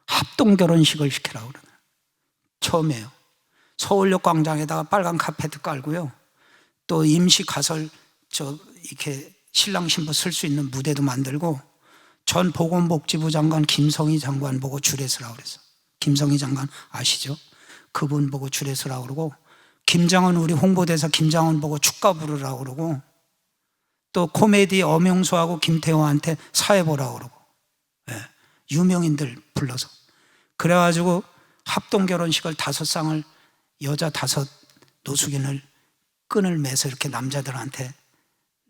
합동결혼식을 시키라고 그러는 거예요. 처음이에요. 서울역 광장에다가 빨간 카페트 깔고요. 또 임시 가설 이렇게 신랑 신부 쓸 수 있는 무대도 만들고 전 보건복지부 장관 김성희 장관 보고 주례서라고 그랬어. 김성희 장관 아시죠? 그분 보고 주례서라고 그러고 김장원 우리 홍보대사 김장원 보고 축가 부르라고 그러고 또 코미디 엄영수하고 김태호한테 사회 보라고 그러고 유명인들 불러서 그래가지고 합동결혼식을 5쌍을 여자 5 노숙인을 끈을 매서 이렇게 남자들한테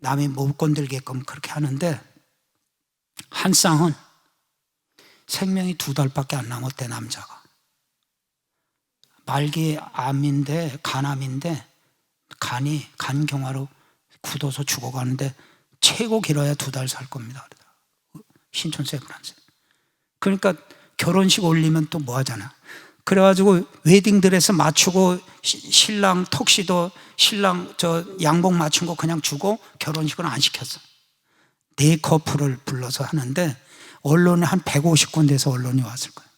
남이 못 건들게끔 그렇게 하는데 한 쌍은 생명이 2달밖에 안 남았대. 남자가 말기 암인데 간암인데 간이 간경화로 굳어서 죽어가는데 최고 길어야 2달 살 겁니다. 신촌세 브란세. 그러니까 결혼식 올리면 또 뭐 하잖아. 그래가지고 웨딩드레스 맞추고 신랑 턱시도 신랑 양복 맞춘 거 그냥 주고 결혼식은 안 시켰어. 4커플을 불러서 하는데 언론에 한 150군데에서 언론이 왔을 거예요.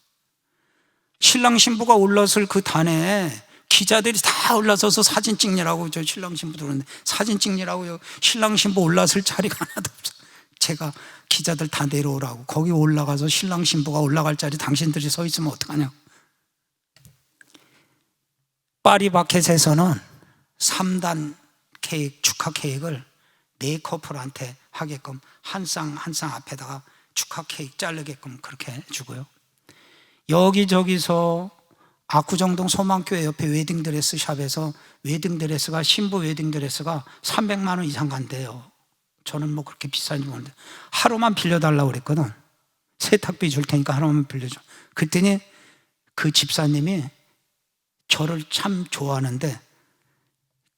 신랑 신부가 올랐을 그 단에 기자들이 다 올라서서 사진 찍느라고 저 신랑 신부 들었는데 사진 찍느라고 신랑 신부 올랐을 자리가 하나도 없어. 제가 기자들 다 내려오라고 거기 올라가서 신랑 신부가 올라갈 자리 당신들이 서 있으면 어떡하냐고. 파리바켓에서는 3단 케이크, 축하 케이크를 4커플한테 하게끔 한 쌍 앞에다가 축하 케이크 자르게끔 그렇게 주고요. 여기저기서 압구정동 소망교회 옆에 웨딩드레스 샵에서 웨딩드레스가 신부 웨딩드레스가 300만 원 이상 간대요. 저는 뭐 그렇게 비싼지 모르는데 하루만 빌려달라고 그랬거든. 세탁비 줄 테니까 하루만 빌려줘. 그랬더니 그 집사님이 저를 참 좋아하는데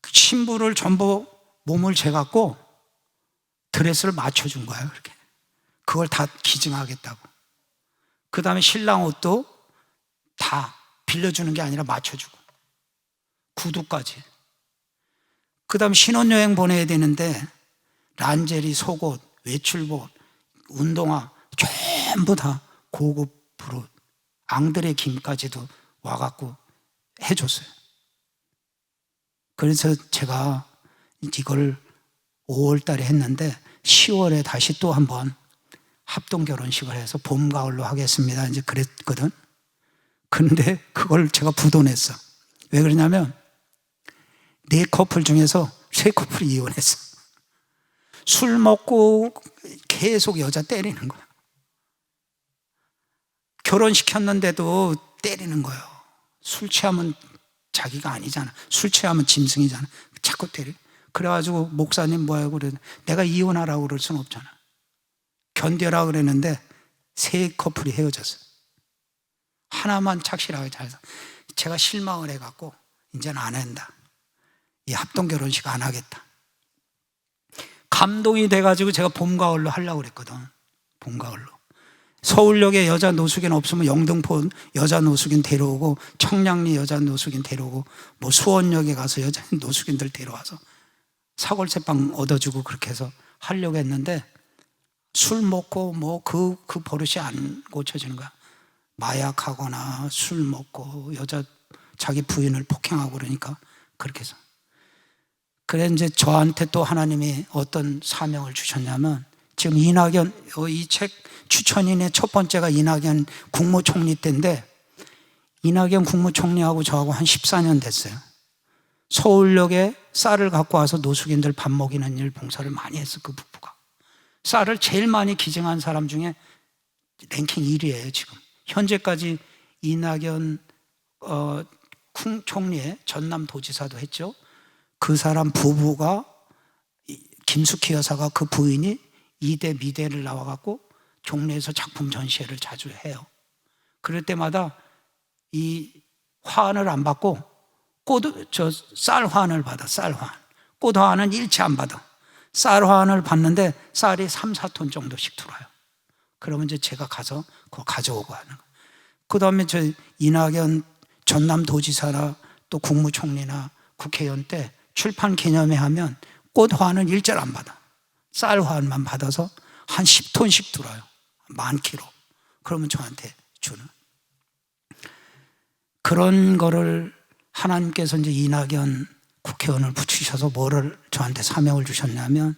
신부를 전부 몸을 재갖고 드레스를 맞춰준 거예요. 그렇게 그걸 다 기증하겠다고. 그 다음에 신랑 옷도 다 빌려주는 게 아니라 맞춰주고 구두까지. 그 다음 신혼여행 보내야 되는데 란제리, 속옷, 외출복, 운동화 전부 다 고급으로 앙드레 김까지도 와갖고 해줬어요. 그래서 제가 이걸 5월 달에 했는데 10월에 다시 또 한번 합동 결혼식을 해서 봄, 가을로 하겠습니다. 이제 그랬거든. 근데 그걸 제가 부도냈어. 왜 그러냐면 4커플 중에서 3커플이 이혼했어. 술 먹고 계속 여자 때리는 거야. 결혼시켰는데도 때리는 거예요. 술 취하면 자기가 아니잖아. 술 취하면 짐승이잖아. 자꾸 때려. 그래가지고 목사님 뭐하고 그래. 내가 이혼하라고 그럴 수는 없잖아. 견뎌라 그랬는데 3커플이 헤어졌어. 하나만 착실하게 잘 살. 제가 실망을 해갖고 이제는 안 한다. 이 합동 결혼식 안 하겠다. 감동이 돼가지고 제가 봄, 가을로 하려고 그랬거든. 봄, 가을로. 서울역에 여자 노숙인 없으면 영등포 여자 노숙인 데려오고 청량리 여자 노숙인 데려오고 뭐 수원역에 가서 여자 노숙인들 데려와서 사골세빵 얻어주고 그렇게 해서 하려고 했는데 술 먹고 뭐 그 버릇이 안 고쳐지는 거야. 마약하거나 술 먹고 여자 자기 부인을 폭행하고 그러니까 그렇게 해서. 그래 이제 저한테 또 하나님이 어떤 사명을 주셨냐면 지금 이낙연 이 책 추천인의 첫 번째가 이낙연 국무총리 때인데 이낙연 국무총리하고 저하고 한 14년 됐어요. 서울역에 쌀을 갖고 와서 노숙인들 밥 먹이는 일 봉사를 많이 했어. 그 부부가 쌀을 제일 많이 기증한 사람 중에 랭킹 1위예요. 지금 현재까지 이낙연 총리의 전남도지사도 했죠. 그 사람 부부가 김숙희 여사가 그 부인이 이대 미대를 나와갖고 종래에서 작품 전시회를 자주 해요. 그럴 때마다 이 화환을 안 받고 쌀 화환을 받아. 쌀 화환. 꽃 화환은 일체 안 받아. 쌀 화환을 받는데 쌀이 3, 4톤 정도씩 들어와요. 그러면 이제 제가 가서 그거 가져오고 하는 거예요. 그 다음에 저 이낙연 전남도지사나 또 국무총리나 국회의원 때 출판 기념회 하면 꽃 화환은 일절 안 받아. 쌀 화환만 받아서 한 10톤씩 들어요. 10,000kg. 그러면 저한테 주는. 그런 거를 하나님께서 이제 이낙연 국회의원을 붙이셔서 뭐를 저한테 사명을 주셨냐면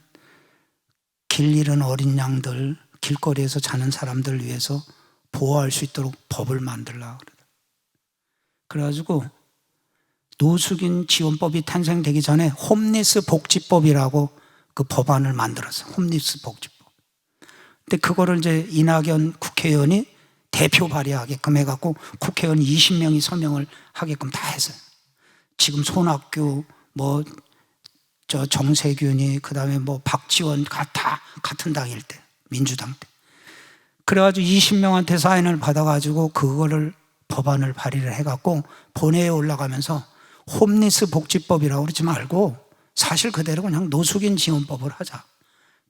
길 잃은 어린 양들, 길거리에서 자는 사람들을 위해서 보호할 수 있도록 법을 만들라 그래요. 그래가지고 노숙인 지원법이 탄생되기 전에 홈리스 복지법이라고 그 법안을 만들었어요. 홈리스 복지법. 근데 그거를 이제 이낙연 국회의원이 대표 발의하게끔 해갖고 국회의원 20명이 서명을 하게끔 다 했어요. 지금 손학규, 정세균이, 그 다음에 박지원, 다 같은 당일 때, 민주당 때. 그래가지고 20명한테 사인을 받아가지고 그거를 법안을 발의를 해갖고 본회의에 올라가면서 홈리스 복지법이라고 그러지 말고 사실 그대로 그냥 노숙인 지원법을 하자.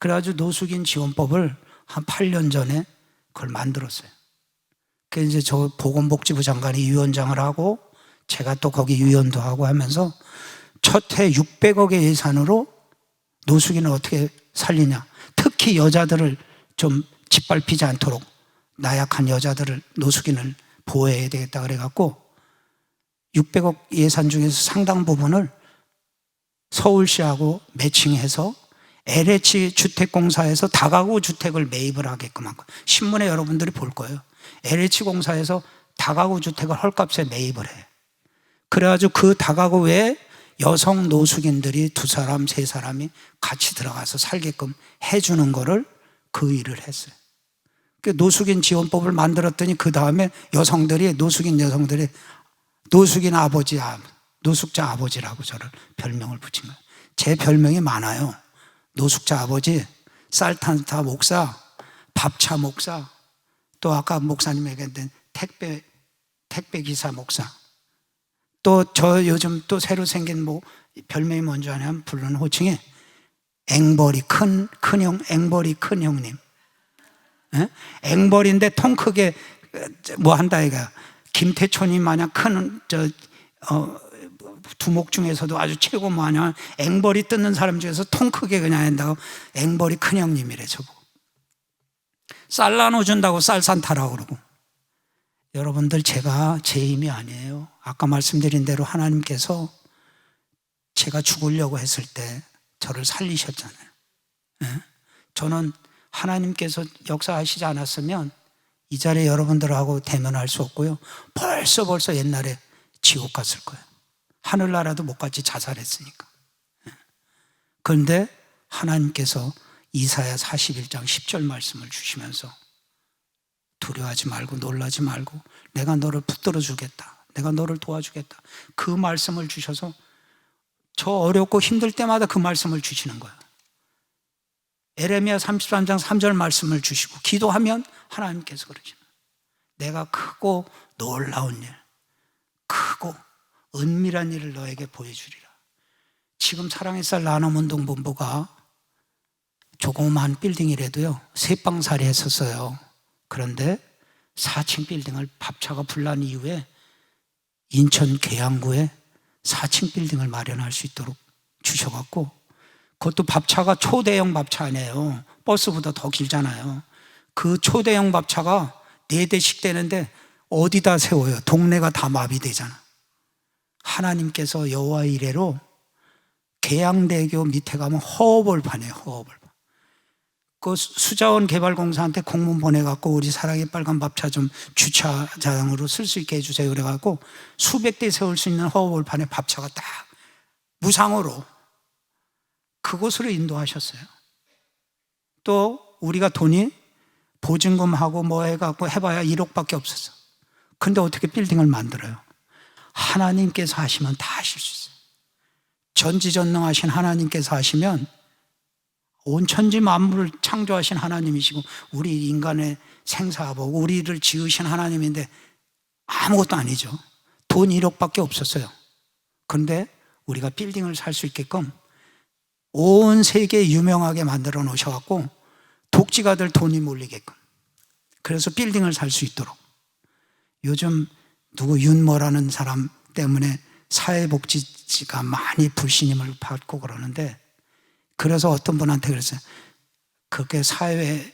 그래가지고 노숙인 지원법을 한 8년 전에 그걸 만들었어요. 그래서 이제 저 보건복지부 장관이 위원장을 하고 제가 또 거기 위원도 하고 하면서 첫 해 600억의 예산으로 노숙인을 어떻게 살리냐. 특히 여자들을 좀 짓밟히지 않도록 나약한 여자들을 노숙인을 보호해야 되겠다 그래갖고 600억 예산 중에서 상당 부분을 서울시하고 매칭해서 LH 주택공사에서 다가구 주택을 매입을 하게끔 한 거예요. 신문에 여러분들이 볼 거예요. LH공사에서 다가구 주택을 헐값에 매입을 해. 그래가지고 그 다가구 외에 여성 노숙인들이 2사람, 3사람이 같이 들어가서 살게끔 해주는 거를 그 일을 했어요. 노숙인 지원법을 만들었더니 그 다음에 노숙인 여성들이 노숙인 아버지, 노숙자 아버지라고 저를 별명을 붙인 거예요. 제 별명이 많아요. 노숙자 아버지, 쌀탄타 목사, 밥차 목사, 또 아까 목사님 얘기했던 택배 기사 목사. 또 저 요즘 또 새로 생긴 별명이 뭔지 아냐면 부르는 호칭이 앵벌이 앵벌이 큰 형님. 앵벌인데 통 크게 한다 이거야. 김태촌이 마냥 큰 두목 중에서도 아주 최고 마냥 앵벌이 뜯는 사람 중에서 통 크게 그냥 한다고 앵벌이 큰 형님이래 저보고. 쌀 나눠준다고 쌀산타라고 그러고. 여러분들 제가 제 힘이 아니에요. 아까 말씀드린 대로 하나님께서 제가 죽으려고 했을 때 저를 살리셨잖아요. 네? 저는 하나님께서 역사하시지 않았으면 이 자리에 여러분들하고 대면할 수 없고요. 벌써 옛날에 지옥 갔을 거예요. 하늘나라도 못 갔지 자살했으니까. 그런데 하나님께서 이사야 41장 10절 말씀을 주시면서 두려워하지 말고 놀라지 말고 내가 너를 붙들어 주겠다. 내가 너를 도와주겠다. 그 말씀을 주셔서 저 어렵고 힘들 때마다 그 말씀을 주시는 거예요. 에레미야 33장 3절 말씀을 주시고 기도하면 하나님께서 그러시는 거예요. 내가 크고 놀라운 일, 크고 은밀한 일을 너에게 보여주리라. 지금 사랑의 쌀 나눔운동본부가 조그마한 빌딩이라도요 3방살이 했었어요. 그런데 4층 빌딩을 밥차가 불난 이후에 인천 계양구에 4층 빌딩을 마련할 수 있도록 주셔갖고, 그것도 밥차가 초대형 밥차 아니에요. 버스보다 더 길잖아요. 그 초대형 밥차가 4대씩 되는데 어디다 세워요? 동네가 다 마비되잖아. 하나님께서 여호와 이레로 계양대교 밑에 가면 허허벌판이에요. 허허벌판. 그 수자원 개발공사한테 공문 보내갖고 우리 사랑의 빨간 밥차 좀 주차장으로 쓸 수 있게 해주세요. 그래갖고 수백 대 세울 수 있는 허허벌판에 밥차가 딱 무상으로 그곳으로 인도하셨어요. 또 우리가 돈이 보증금하고 뭐 해갖고 해봐야 1억밖에 없었어. 근데 어떻게 빌딩을 만들어요? 하나님께서 하시면 다 하실 수 있어요. 전지전능하신 하나님께서 하시면 온 천지 만물을 창조하신 하나님이시고 우리 인간의 생사하고 우리를 지으신 하나님인데 아무것도 아니죠. 돈 1억밖에 없었어요. 그런데 우리가 빌딩을 살 수 있게끔 온 세계에 유명하게 만들어 놓으셔갖고 독지가 될 돈이 몰리게끔, 그래서 빌딩을 살 수 있도록. 요즘 누구 윤모라는 사람 때문에 사회복지가 많이 불신임을 받고 그러는데, 그래서 어떤 분한테 그랬어요. 그렇게 사회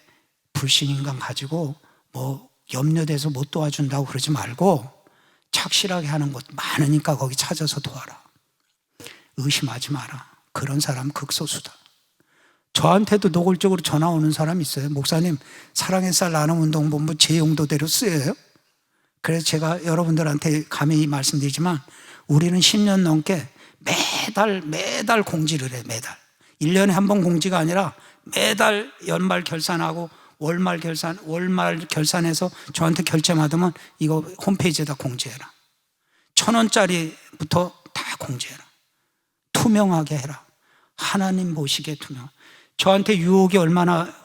불신인간 가지고 뭐 염려돼서 못 도와준다고 그러지 말고 착실하게 하는 곳 많으니까 거기 찾아서 도와라. 의심하지 마라. 그런 사람 극소수다. 저한테도 노골적으로 전화 오는 사람 있어요. 목사님, 사랑의 쌀 나눔운동본부 제 용도대로 쓰여요? 그래서 제가 여러분들한테 감히 말씀드리지만 우리는 10년 넘게 매달 공지를 해. 매달 1년에 한 번 공지가 아니라 매달 연말 결산하고 월말 결산해서 저한테 결제 받으면 이거 홈페이지에다 공지해라. 1,000원짜리부터 다 공지해라. 투명하게 해라. 하나님 보시기에 투명. 저한테 유혹이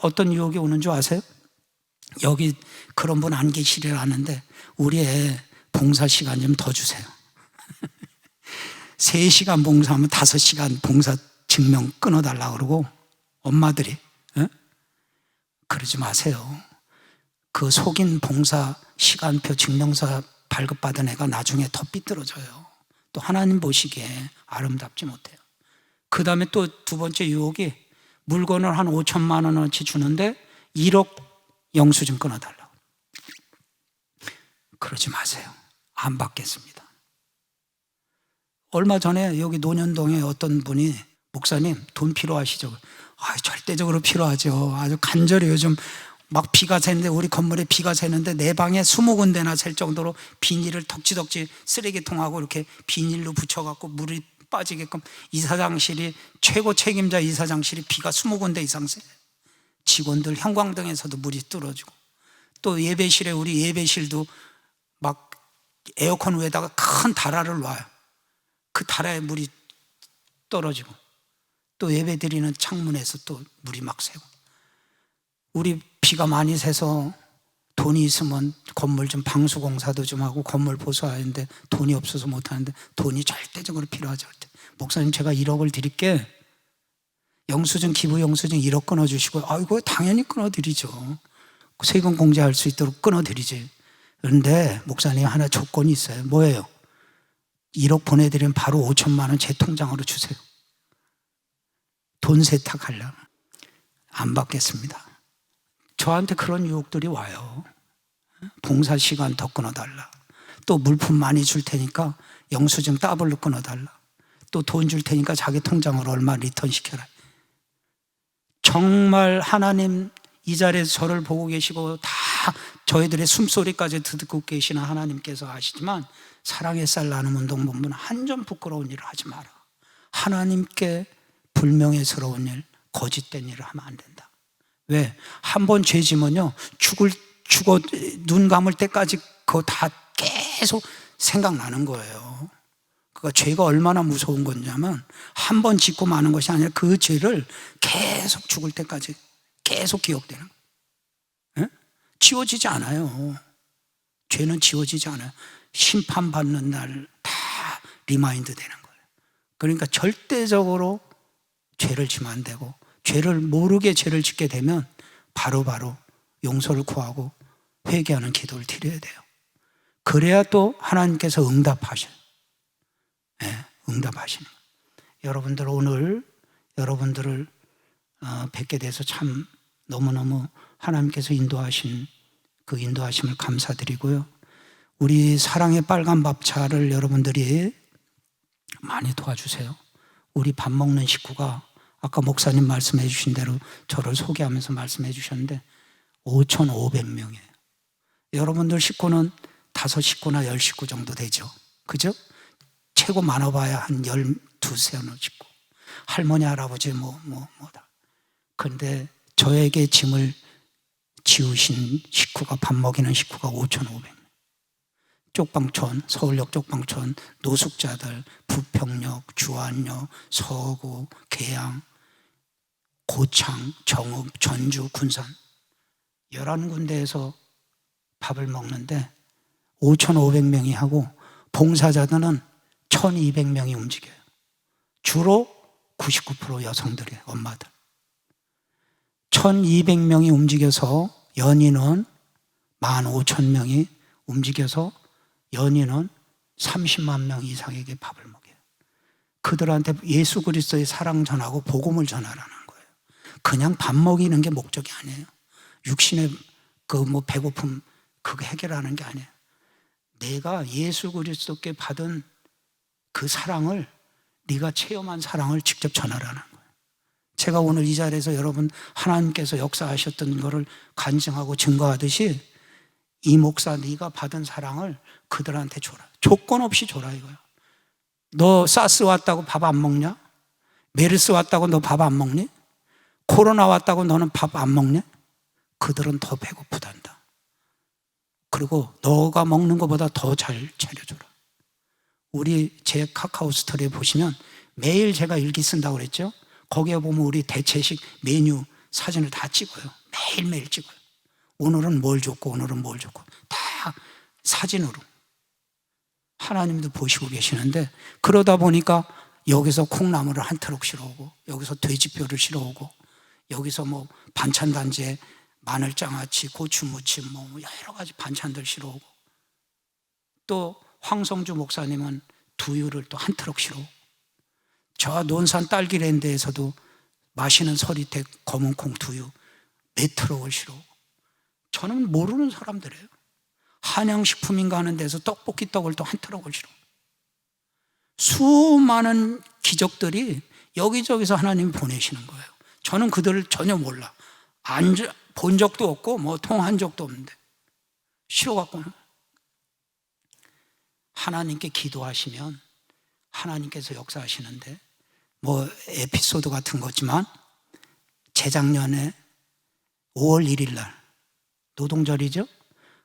어떤 유혹이 오는 줄 아세요? 여기 그런 분 안 계시리라 하는데 우리 애 봉사 시간 좀 더 주세요. 3시간 봉사하면 5시간 봉사 증명 끊어달라고 그러고 엄마들이. 그러지 마세요. 그 속인 봉사 시간표 증명서 발급받은 애가 나중에 더 삐뚤어져요. 또 하나님 보시기에 아름답지 못해요. 그 다음에 또 두 번째 유혹이 물건을 한 5천만 원어치 주는데 1억 영수증 끊어달라고. 그러지 마세요. 안 받겠습니다. 얼마 전에 여기 논현동에 어떤 분이 목사님 돈 필요하시죠? 절대적으로 필요하죠. 아주 간절히 요즘 막 비가 새는데 우리 건물에 비가 새는데 내 방에 20군데나 셀 정도로 비닐을 덕지덕지 쓰레기통하고 이렇게 비닐로 붙여갖고 물이 빠지게끔 이사장실이 최고 책임자 이사장실이 비가 20군데 이상 새. 직원들 형광등에서도 물이 뚫어지고 또 예배실에 우리 예배실도 막 에어컨 위에다가 큰 다라를 놔요. 그 다라에 물이 떨어지고 또 예배 드리는 창문에서 또 물이 막 새고. 우리 비가 많이 새서 돈이 있으면 건물 좀 방수공사도 좀 하고 건물 보수하는데 돈이 없어서 못하는데 돈이 절대적으로 필요하죠. 목사님 제가 1억을 드릴게. 영수증 기부 영수증 1억 끊어주시고. 아이고 당연히 끊어드리죠. 세금 공제할 수 있도록 끊어드리지. 그런데 목사님 하나 조건이 있어요. 뭐예요? 1억 보내드리면 바로 5천만 원 제 통장으로 주세요. 돈 세탁하려면 안 받겠습니다. 저한테 그런 유혹들이 와요. 봉사 시간 더 끊어달라. 또 물품 많이 줄 테니까 영수증 더블로 끊어달라. 또 돈 줄 테니까 자기 통장으로 얼마 리턴 시켜라. 정말 하나님 이 자리에서 저를 보고 계시고 다 저희들의 숨소리까지 듣고 계시는 하나님께서 아시지만 사랑의 쌀 나눔 운동본부는 한 점 부끄러운 일을 하지 마라. 하나님께 불명예스러운 일, 거짓된 일을 하면 안 된다. 왜? 한 번 죄 지면요 죽어 눈 감을 때까지 그거 다 계속 생각나는 거예요. 그러니까 죄가 얼마나 무서운 거냐면 한 번 짓고 마는 것이 아니라 그 죄를 계속 죽을 때까지 계속 기억되는 거예요. 지워지지 않아요. 죄는 지워지지 않아요. 심판받는 날 다 리마인드 되는 거예요. 그러니까 절대적으로 죄를 지면 안 되고, 죄를 모르게 죄를 짓게 되면 바로바로 용서를 구하고 회개하는 기도를 드려야 돼요. 그래야 또 하나님께서 응답하셔요. 네, 응답하시는 거예요. 여러분들 오늘 여러분들을 뵙게 돼서 참 너무너무 하나님께서 인도하신 그 인도하심을 감사드리고요. 우리 사랑의 빨간 밥차를 여러분들이 많이 도와주세요. 우리 밥 먹는 식구가 아까 목사님 말씀해 주신 대로 저를 소개하면서 말씀해 주셨는데 5,500명이에요. 여러분들 식구는 5식구나 10식구 정도 되죠. 그죠? 최고 많아봐야 한 12, 13 식구. 할머니, 할아버지 뭐다. 그런데 저에게 짐을 지우신 식구가, 밥 먹이는 식구가 5,500명. 쪽방촌, 서울역 쪽방촌, 노숙자들, 부평역, 주안역, 서구, 계양, 고창, 정읍, 전주, 군산 11군데에서 밥을 먹는데 5,500명이 하고 봉사자들은 1,200명이 움직여요. 주로 99% 여성들이에요. 엄마들. 1,200명이 움직여서 연인은 15,000명이 움직여서 연인은 30만 명 이상에게 밥을 먹여요. 그들한테 예수 그리스도의 사랑 전하고 복음을 전하라는 거예요. 그냥 밥 먹이는 게 목적이 아니에요. 육신의 배고픔 그거 해결하는 게 아니에요. 내가 예수 그리스도께 받은 그 사랑을, 네가 체험한 사랑을 직접 전하라는 거예요. 제가 오늘 이 자리에서 여러분 하나님께서 역사하셨던 것을 간증하고 증거하듯이 이 목사 네가 받은 사랑을 그들한테 줘라. 조건 없이 줘라 이거야. 너 사스 왔다고 밥 안 먹냐? 메르스 왔다고 너 밥 안 먹니? 코로나 왔다고 너는 밥 안 먹냐? 그들은 더 배고프단다. 그리고 너가 먹는 것보다 더 잘 차려줘라. 우리 제 카카오 스토리에 보시면 매일 제가 일기 쓴다고 그랬죠? 거기에 보면 우리 대체식 메뉴 사진을 다 찍어요. 매일매일 찍어요. 오늘은 뭘 줬고 오늘은 뭘 줬고 다 사진으로. 하나님도 보시고 계시는데 그러다 보니까 여기서 콩나물을 한 트럭 실어오고 여기서 돼지뼈를 실어오고 여기서 반찬 단지에 마늘장아찌, 고추무침 여러 가지 반찬들 실어오고 또 황성주 목사님은 두유를 또 한 트럭 실어오고 저 논산 딸기랜드에서도 마시는 서리택 검은콩 두유 몇 트럭을 실어오고 저는 모르는 사람들이에요. 한양식품인가 하는 데서 떡볶이 떡을 또 한 트럭을 실어. 수많은 기적들이 여기저기서 하나님이 보내시는 거예요. 저는 그들을 전혀 몰라. 본 적도 없고 통한 적도 없는데 실어갖고는 하나님께 기도하시면 하나님께서 역사하시는데 에피소드 같은 거지만 재작년에 5월 1일 날 노동절이죠.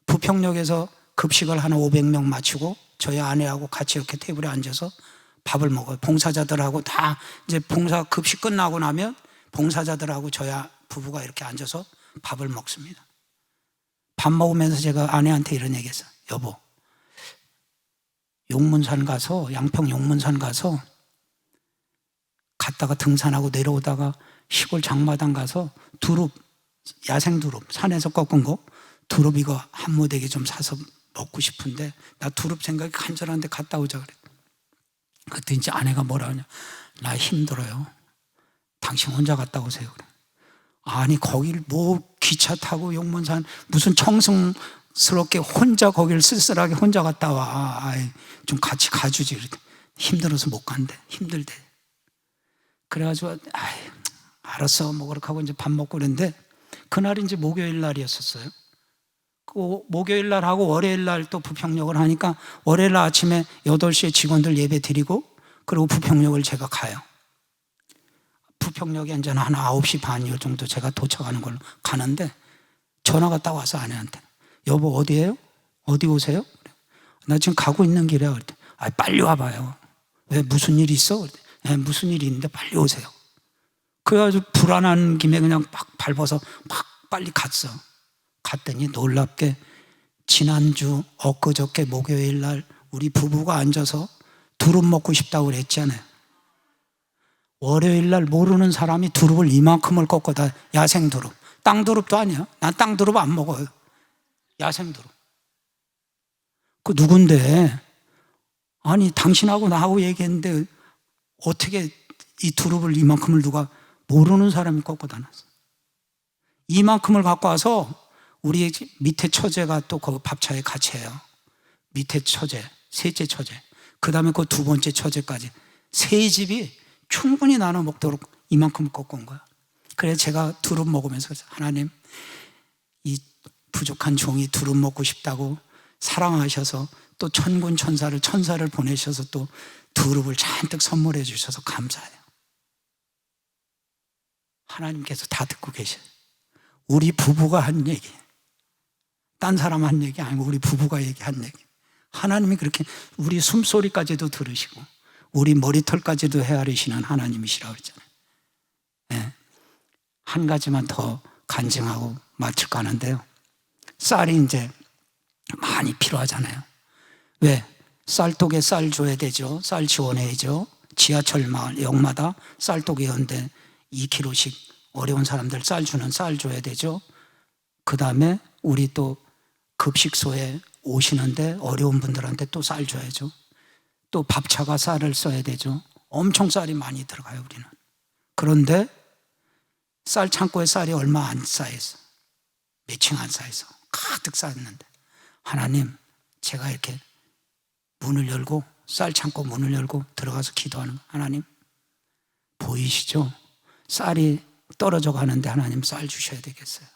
부평역에서 급식을 한 500명 마치고 저희 아내하고 같이 이렇게 테이블에 앉아서 밥을 먹어요. 봉사자들하고 다 이제 봉사 급식 끝나고 나면 봉사자들하고 저희 부부가 이렇게 앉아서 밥을 먹습니다. 밥 먹으면서 제가 아내한테 이런 얘기했어요. 여보, 용문산 가서 양평 용문산 가서 갔다가 등산하고 내려오다가 시골 장마당 가서 두릅, 야생 두릅 산에서 꺾은 거 두릅 이거 한 무더기 좀 사서 먹고 싶은데 나 두릅 생각이 간절한데 갔다 오자 그래. 그때 이제 아내가 뭐라 하냐, 나 힘들어요. 당신 혼자 갔다 오세요. 그래. 아니 거길 뭐 기차 타고 용문산 무슨 청승스럽게 혼자 거길 쓸쓸하게 혼자 갔다 와. 아이, 좀 같이 가주지. 그래. 힘들어서 못 간대. 힘들대. 그래가지고 아이, 알았어 뭐 그렇게 하고 이제 밥 먹고 그랬는데 그날이 이제 목요일 날이었었어요. 그 목요일 날 하고 월요일 날 또 부평역을 하니까 월요일 날 아침에 8시에 직원들 예배 드리고 그리고 부평역을 제가 가요. 부평역에 이제 한 9시 반 정도 제가 도착하는 걸로 가는데 전화가 딱 와서 아내한테, 여보 어디에요? 어디 오세요? 나 지금 가고 있는 길이야. 그랬더니 아, 빨리 와봐요. 왜 무슨 일이 있어? 네, 무슨 일이 있는데 빨리 오세요. 그래가지고 불안한 김에 그냥 막 밟아서 막 빨리 갔어. 갔더니 놀랍게 지난주 엊그저께 목요일 날 우리 부부가 앉아서 두릅 먹고 싶다고 그랬잖아요. 월요일 날 모르는 사람이 두릅을 이만큼을 꺾어다, 야생 두릅. 땅 두릅도 아니야. 난 땅 두릅 안 먹어요. 야생 두릅. 그 누군데? 아니 당신하고 나하고 얘기했는데 어떻게 이 두릅을 이만큼을 누가 모르는 사람이 꺾어다 놨어. 이만큼을 갖고 와서 우리 밑에 처제가 또 그 밥차에 같이 해요. 밑에 처제, 셋째 처제, 그 다음에 그 두 번째 처제까지 세 집이 충분히 나눠 먹도록 이만큼을 꺾어 온 거야. 그래서 제가 두릅 먹으면서 하나님, 이 부족한 종이 두릅 먹고 싶다고 사랑하셔서 또 천군 천사를 보내셔서 또 두릅을 잔뜩 선물해 주셔서 감사해요. 하나님께서 다 듣고 계셔요. 우리 부부가 한 얘기, 딴 사람 한 얘기 아니고 우리 부부가 얘기한 얘기. 하나님이 그렇게 우리 숨소리까지도 들으시고 우리 머리털까지도 헤아리시는 하나님이시라고 그랬잖아요. 네. 한 가지만 더 간증하고 마칠까 하는데요. 쌀이 이제 많이 필요하잖아요. 왜? 쌀독에 쌀 줘야 되죠. 쌀 지원해야죠. 지하철 역마다 쌀독이 연대 2kg씩 어려운 사람들 쌀 주는 쌀 줘야 되죠. 그 다음에 우리 또 급식소에 오시는데 어려운 분들한테 또 쌀 줘야죠. 또 밥차가 쌀을 써야 되죠. 엄청 쌀이 많이 들어가요, 우리는. 그런데 쌀 창고에 쌀이 얼마 안 쌓여있어. 몇층 안 쌓여서 가득 쌓였는데 하나님, 제가 이렇게 문을 열고 쌀 창고 문을 열고 들어가서 기도하는 거, 하나님 보이시죠? 쌀이 떨어져 가는데 하나님 쌀 주셔야 되겠어요.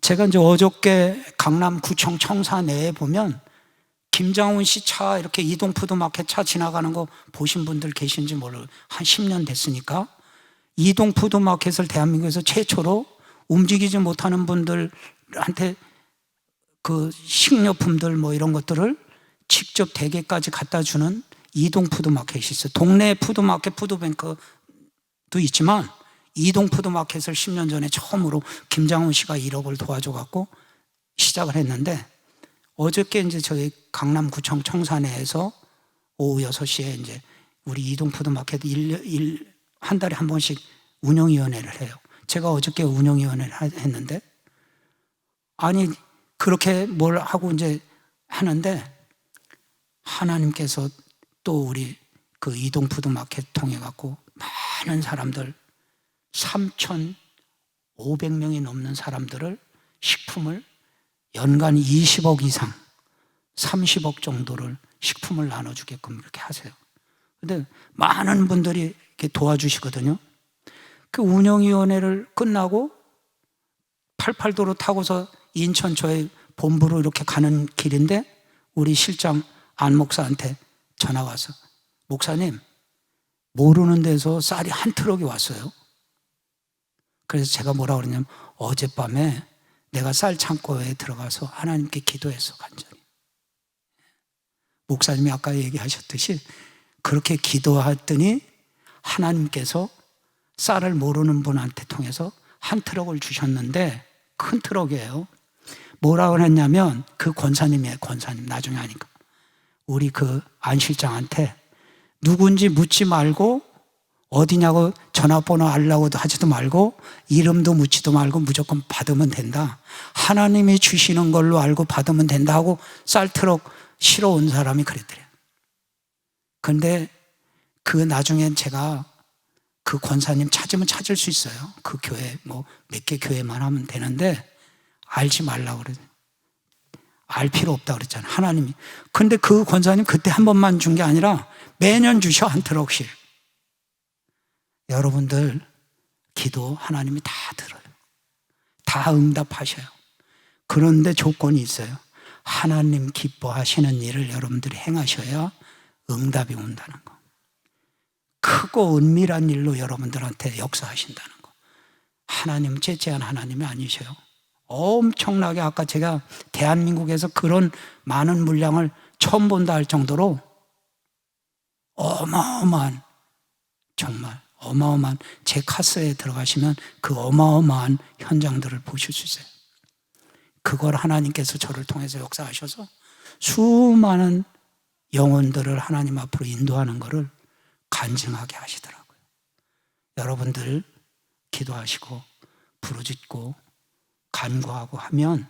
제가 이제 어저께 강남구청 청사 내에 보면 김장훈 씨 차 이렇게 이동 푸드마켓 차 지나가는 거 보신 분들 계신지 몰라요. 한 10년 됐으니까 이동 푸드마켓을 대한민국에서 최초로 움직이지 못하는 분들한테 그 식료품들 뭐 이런 것들을 직접 댁에까지 갖다 주는 이동 푸드마켓이 있어요. 동네 푸드마켓 푸드뱅크도 있지만 이동 푸드마켓을 10년 전에 처음으로 김장훈 씨가 1억을 도와줘갖고 시작을 했는데 어저께 이제 저희 강남구청 청사내에서 오후 6시에 이제 우리 이동 푸드마켓 한 달에 한 번씩 운영위원회를 해요. 제가 어저께 운영위원회를 했는데 아니 그렇게 뭘 하고 이제 하는데 하나님께서 또 우리 그 이동 푸드마켓 통해 갖고 많은 사람들 3,500명이 넘는 사람들을 식품을 연간 20억 이상 30억 정도를 식품을 나눠주게끔 이렇게 하세요. 근데 많은 분들이 이렇게 도와주시거든요. 그 운영위원회를 끝나고 88도로 타고서 인천 저희 본부로 이렇게 가는 길인데 우리 실장 안 목사한테 전화가 와서 목사님 모르는 데서 쌀이 한 트럭이 왔어요. 그래서 제가 뭐라고 그러냐면 어젯밤에 내가 쌀 창고에 들어가서 하나님께 기도했어 간절히. 목사님이 아까 얘기하셨듯이 그렇게 기도했더니 하나님께서 쌀을 모르는 분한테 통해서 한 트럭을 주셨는데 큰 트럭이에요. 뭐라고 했냐면 그 권사님이에요. 권사님 나중에 하니까 우리 그 안 실장한테 누군지 묻지 말고 어디냐고 전화번호 알라고도 하지도 말고 이름도 묻지도 말고 무조건 받으면 된다. 하나님이 주시는 걸로 알고 받으면 된다 하고 쌀트럭 실어 온 사람이 그랬더래요. 그런데 그 나중엔 제가 그 권사님 찾으면 찾을 수 있어요. 그 교회 뭐 몇 개 교회만 하면 되는데 알지 말라고 그래요. 알 필요 없다 그랬잖아요. 하나님이. 근데 그 권사님 그때 한 번만 준 게 아니라 매년 주셔, 한 트럭씩. 여러분들 기도 하나님이 다 들어요. 다 응답하셔요. 그런데 조건이 있어요. 하나님 기뻐하시는 일을 여러분들이 행하셔야 응답이 온다는 거. 크고 은밀한 일로 여러분들한테 역사하신다는 거. 하나님 째째한 하나님이 아니셔요. 엄청나게 아까 제가 대한민국에서 그런 많은 물량을 처음 본다 할 정도로 어마어마한, 정말 어마어마한, 제 카스에 들어가시면 그 어마어마한 현장들을 보실 수 있어요. 그걸 하나님께서 저를 통해서 역사하셔서 수많은 영혼들을 하나님 앞으로 인도하는 것을 간증하게 하시더라고요. 여러분들 기도하시고 부르짖고 간구하고 하면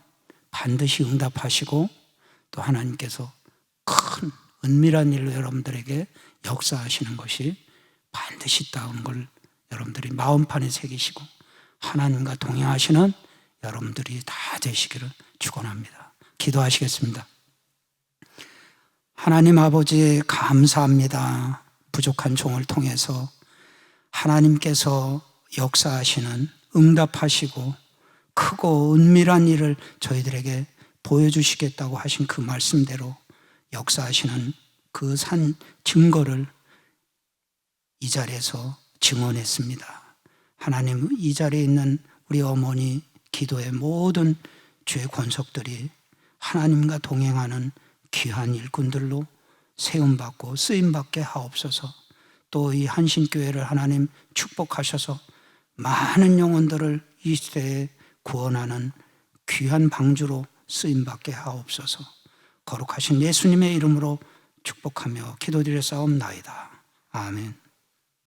반드시 응답하시고 또 하나님께서 큰 은밀한 일로 여러분들에게 역사하시는 것이 반드시 있다는 걸 여러분들이 마음판에 새기시고 하나님과 동행하시는 여러분들이 다 되시기를 축원합니다. 기도하시겠습니다. 하나님 아버지 감사합니다. 부족한 종을 통해서 하나님께서 역사하시는, 응답하시고 크고 은밀한 일을 저희들에게 보여주시겠다고 하신 그 말씀대로 역사하시는 그 산 증거를 이 자리에서 증언했습니다. 하나님, 이 자리에 있는 우리 어머니 기도의 모든 주의 권속들이 하나님과 동행하는 귀한 일꾼들로 세움받고 쓰임받게 하옵소서. 또 이 한신교회를 하나님 축복하셔서 많은 영혼들을 이 시대에 구원하는 귀한 방주로 쓰임받게 하옵소서. 거룩하신 예수님의 이름으로 축복하며 기도드려 싸움나이다. 아멘.